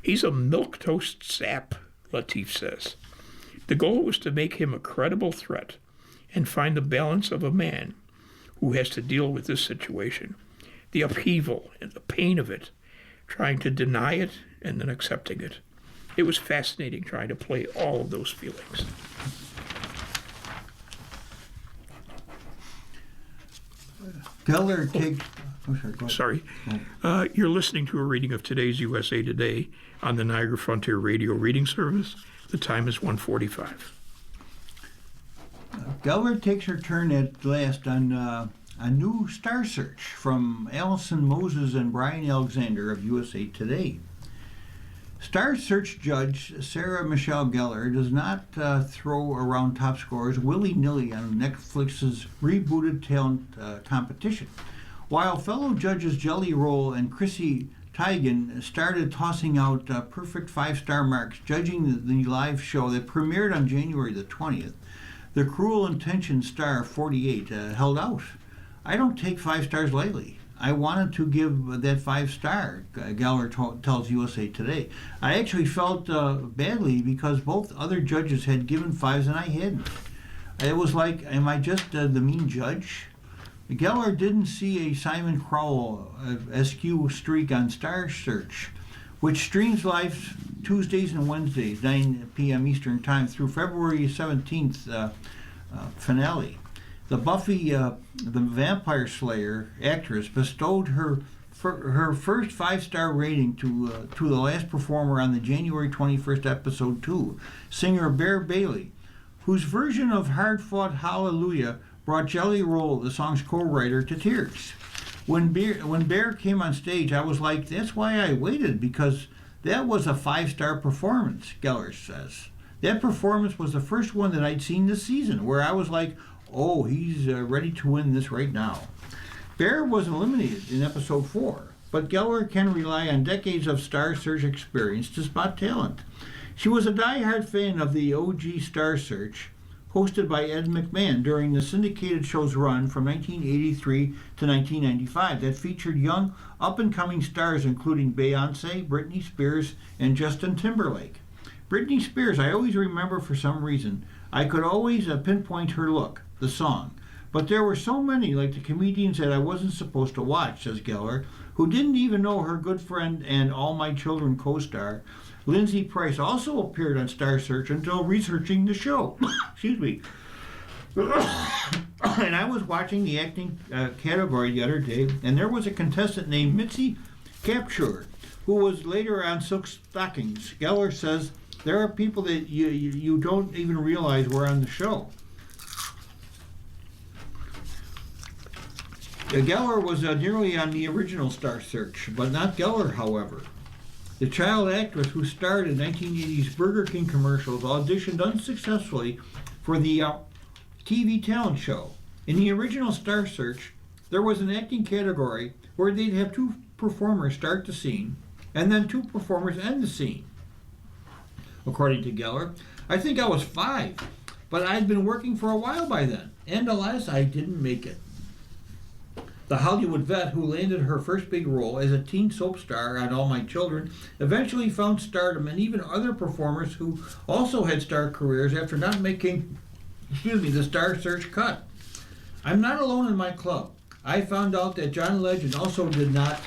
He's a milquetoast sap, Latif says. The goal was to make him a credible threat and find the balance of a man who has to deal with this situation, the upheaval and the pain of it, trying to deny it and then accepting it. It was fascinating trying to play all of those feelings. Geller takes. Oh, sorry, go ahead. Sorry. You're listening to a reading of today's USA Today on the Niagara Frontier Radio Reading Service. The time is 1:45. Geller takes her turn at last on a new star search from Allison Moses and Brian Alexander of USA Today. Star Search judge Sarah Michelle Gellar does not throw around top scores willy-nilly on Netflix's rebooted talent competition. While fellow judges Jelly Roll and Chrissy Teigen started tossing out perfect five-star marks judging the live show that premiered on January the 20th, the Cruel Intentions star 48 held out. I don't take 5 stars lightly. I wanted to give that 5-star, Geller tells USA Today. I actually felt badly because both other judges had given 5s and I hadn't. It was like, am I just the mean judge? Geller didn't see a Simon Cowell SQ streak on Star Search, which streams live Tuesdays and Wednesdays, 9 p.m. Eastern Time through February 17th finale. The Buffy the Vampire Slayer actress bestowed her first 5-star rating to the last performer on the January 21st episode 2, singer Bear Bailey, whose version of Hard Fought Hallelujah brought Jelly Roll, the song's co-writer, to tears. When Bear came on stage, I was like, that's why I waited, because that was a 5-star performance, Geller says. That performance was the first one that I'd seen this season, where I was like, oh, he's ready to win this right now. Bear was eliminated in episode 4, but Geller can rely on decades of Star Search experience to spot talent. She was a die-hard fan of the OG Star Search, hosted by Ed McMahon during the syndicated show's run from 1983 to 1995 that featured young, up-and-coming stars including Beyoncé, Britney Spears, and Justin Timberlake. Britney Spears, I always remember for some reason. I could always pinpoint her look, the song. But there were so many, like the comedians that I wasn't supposed to watch, says Geller, who didn't even know her good friend and All My Children co-star, Lindsay Price, also appeared on Star Search until researching the show. Excuse me. And I was watching the acting category the other day, and there was a contestant named Mitzi Capture, who was later on Silk Stockings. Geller says, there are people that you don't even realize were on the show. Geller was nearly on the original Star Search, but not Geller, however. The child actress who starred in 1980's Burger King commercials auditioned unsuccessfully for the TV talent show. In the original Star Search, there was an acting category where they'd have 2 performers start the scene, and then 2 performers end the scene. According to Geller, I think I was 5, but I'd been working for a while by then, and alas, I didn't make it. The Hollywood vet who landed her first big role as a teen soap star on All My Children eventually found stardom, and even other performers who also had star careers after not making, the Star Search cut. I'm not alone in my club. I found out that John Legend also did not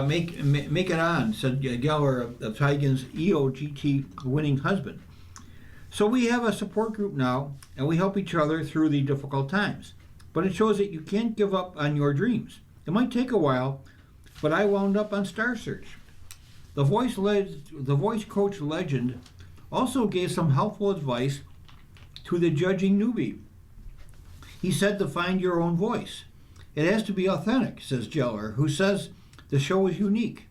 make it on, said Geller of Teigen's EOGT winning husband. So we have a support group now, and we help each other through the difficult times. But it shows that you can't give up on your dreams. It might take a while, but I wound up on Star Search. The voice coach Legend also gave some helpful advice to the judging newbie. He said to find your own voice. It has to be authentic, says Geller, who says the show is unique.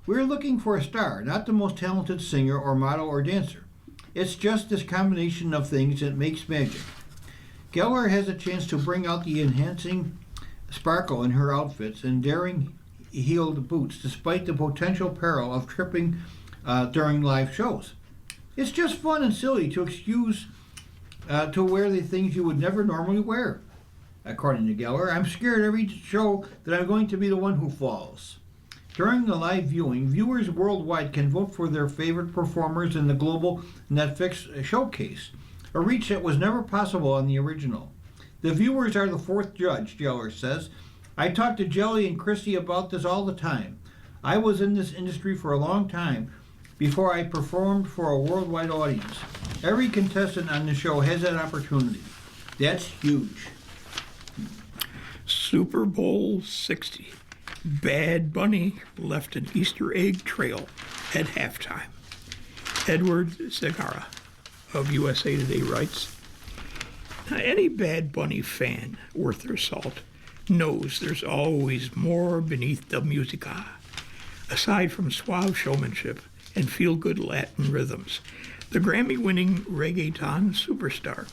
We're looking for a star, not the most talented singer or model or dancer. It's just this combination of things that makes magic. Geller has a chance to bring out the enhancing sparkle in her outfits and daring heeled boots despite the potential peril of tripping during live shows. It's just fun and silly to excuse to wear the things you would never normally wear. According to Geller, I'm scared every show that I'm going to be the one who falls. During the live viewing, viewers worldwide can vote for their favorite performers in the global Netflix showcase, a reach that was never possible on the original. The viewers are the fourth judge, Geller says. I talk to Jelly and Christy about this all the time. I was in this industry for a long time before I performed for a worldwide audience. Every contestant on the show has that opportunity. That's huge. Super Bowl 60. Bad Bunny left an Easter egg trail at halftime. Edward Segarra of USA Today writes, now, any Bad Bunny fan worth their salt knows there's always more beneath the musica. Aside from suave showmanship and feel-good Latin rhythms, the Grammy-winning reggaeton superstar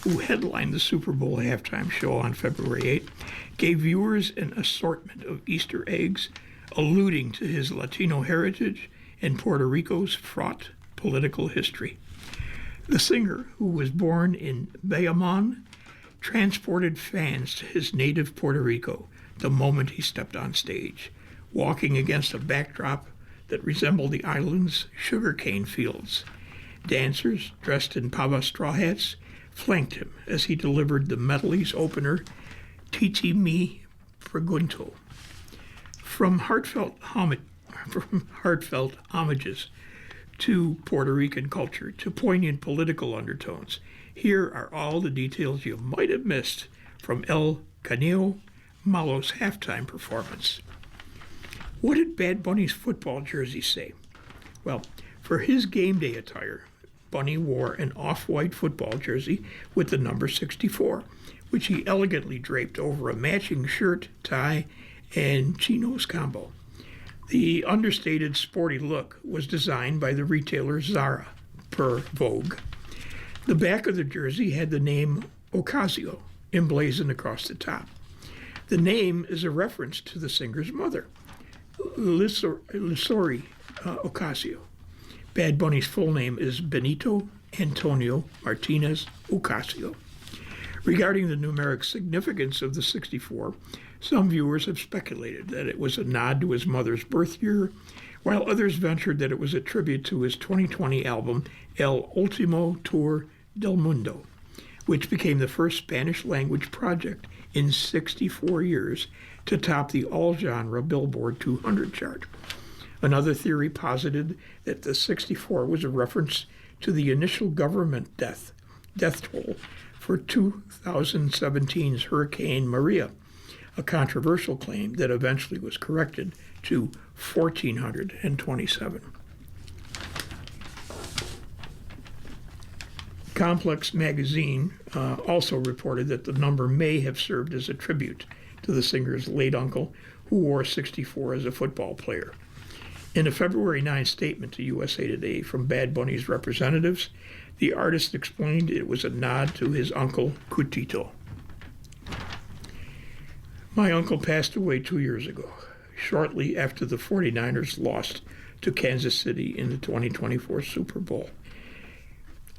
who headlined the Super Bowl halftime show on February 8th, gave viewers an assortment of Easter eggs alluding to his Latino heritage and Puerto Rico's fraught political history. The singer, who was born in Bayamon, transported fans to his native Puerto Rico the moment he stepped on stage, walking against a backdrop that resembled the island's sugarcane fields. Dancers, dressed in pava straw hats, flanked him as he delivered the medley's opener, Titi Me Pregunto. From heartfelt homages to Puerto Rican culture to poignant political undertones, here are all the details you might have missed from El Caneo Malo's halftime performance. What did Bad Bunny's football jersey say? Well, for his game day attire, Bunny wore an off-white football jersey with the number 64, which he elegantly draped over a matching shirt, tie, and chinos combo. The understated sporty look was designed by the retailer Zara, per Vogue. The back of the jersey had the name Ocasio emblazoned across the top. The name is a reference to the singer's mother, Lisori Ocasio. Bad Bunny's full name is Benito Antonio Martinez Ocasio. Regarding the numeric significance of the 64, some viewers have speculated that it was a nod to his mother's birth year, while others ventured that it was a tribute to his 2020 album El Último Tour del Mundo, which became the first Spanish-language project in 64 years to top the all-genre Billboard 200 chart. Another theory posited that the 64 was a reference to the initial government death toll for 2017's Hurricane Maria, a controversial claim that eventually was corrected to 1,427. Complex magazine also reported that the number may have served as a tribute to the singer's late uncle, who wore 64 as a football player. In a February 9 statement to USA Today from Bad Bunny's representatives, the artist explained it was a nod to his uncle, Cutito. My uncle passed away 2 years ago, shortly after the 49ers lost to Kansas City in the 2024 Super Bowl.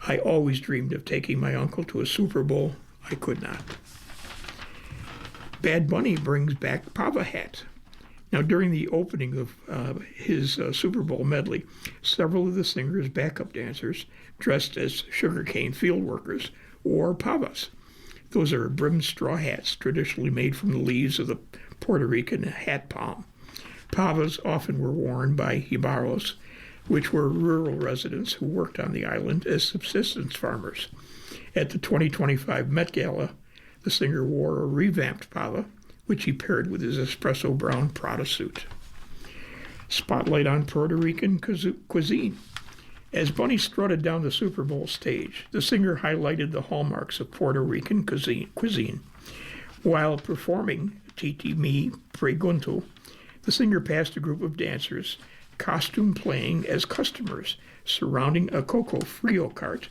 I always dreamed of taking my uncle to a Super Bowl. I could not. Bad Bunny brings back Pava Hat. Now, during the opening of his Super Bowl medley, several of the singer's backup dancers, dressed as sugarcane field workers, wore pavas. Those are brimmed straw hats traditionally made from the leaves of the Puerto Rican hat palm. Pavas often were worn by jibaros, which were rural residents who worked on the island as subsistence farmers. At the 2025 Met Gala, the singer wore a revamped pava, which he paired with his espresso brown Prada suit. Spotlight on Puerto Rican cuisine. As Bunny strutted down the Super Bowl stage, the singer highlighted the hallmarks of Puerto Rican cuisine. While performing Titi Me Pregunto, the singer passed a group of dancers costume playing as customers surrounding a Coco Frio cart.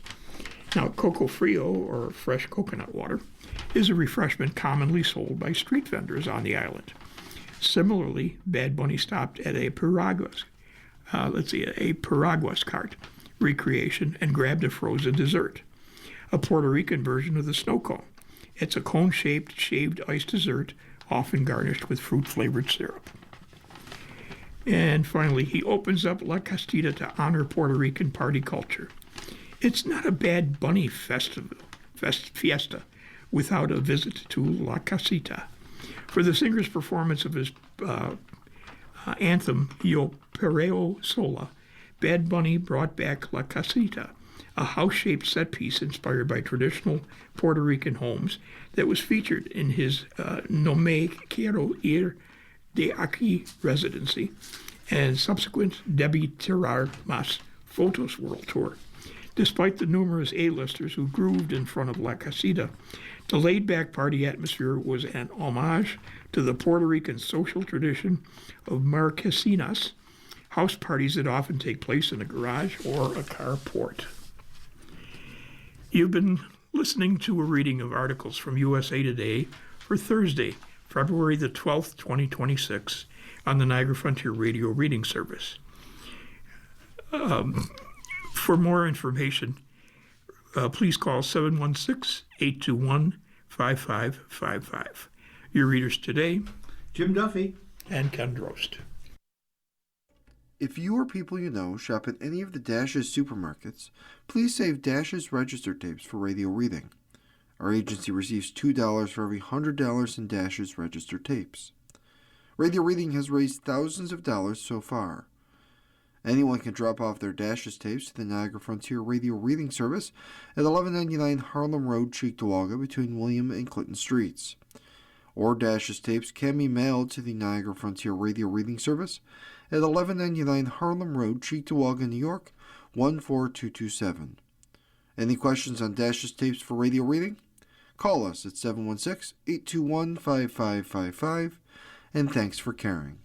Now, Coco Frio, or fresh coconut water, is a refreshment commonly sold by street vendors on the island. Similarly, Bad Bunny stopped at a Piraguas cart recreation and grabbed a frozen dessert, a Puerto Rican version of the snow cone. It's a cone-shaped shaved ice dessert, often garnished with fruit-flavored syrup. And finally, he opens up La Castita to honor Puerto Rican party culture. It's not a Bad Bunny fiesta without a visit to La Casita. For the singer's performance of his anthem, Yo Perreo Sola, Bad Bunny brought back La Casita, a house-shaped set piece inspired by traditional Puerto Rican homes that was featured in his No Me Quiero Ir de Aquí residency and subsequent Debí Tirar Más Fotos World Tour. Despite the numerous A-listers who grooved in front of La Casita, the laid-back party atmosphere was an homage to the Puerto Rican social tradition of marquesinas, house parties that often take place in a garage or a carport. You've been listening to a reading of articles from USA Today for Thursday, February the 12th, 2026, on the Niagara Frontier Radio Reading Service. For more information, please call 716-821-5555. Your readers today, Jim Duffy. and Ken Drost. If you or people you know shop at any of the Dash's supermarkets, please save Dash's register tapes for radio reading. Our agency receives $2 for every $100 in Dash's register tapes. Radio reading has raised thousands of dollars so far. Anyone can drop off their Dash's tapes to the Niagara Frontier Radio Reading Service at 1199 Harlem Road, Cheektowaga, between William and Clinton Streets. Or Dash's tapes can be mailed to the Niagara Frontier Radio Reading Service at 1199 Harlem Road, Cheektowaga, New York, 14227. Any questions on Dash's tapes for radio reading? Call us at 716-821-5555, and thanks for caring.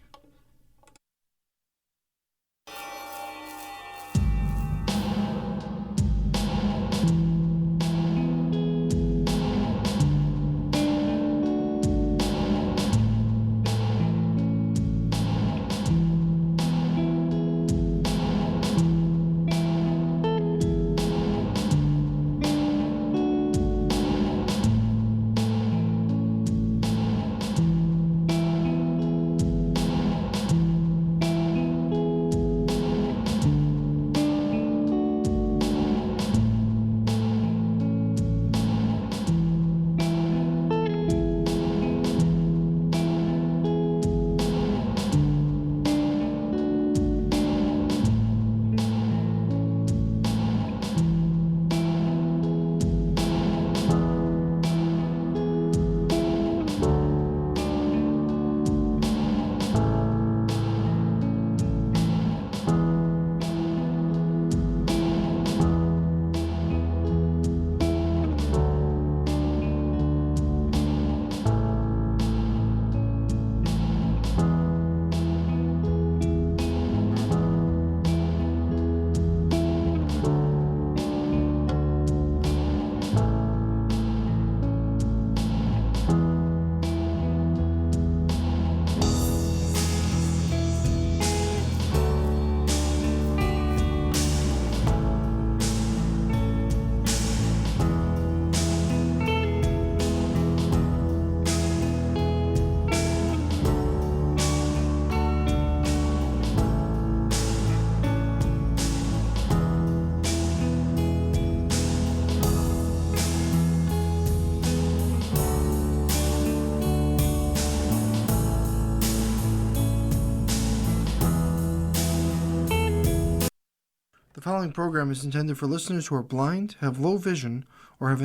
The following program is intended for listeners who are blind, have low vision, or have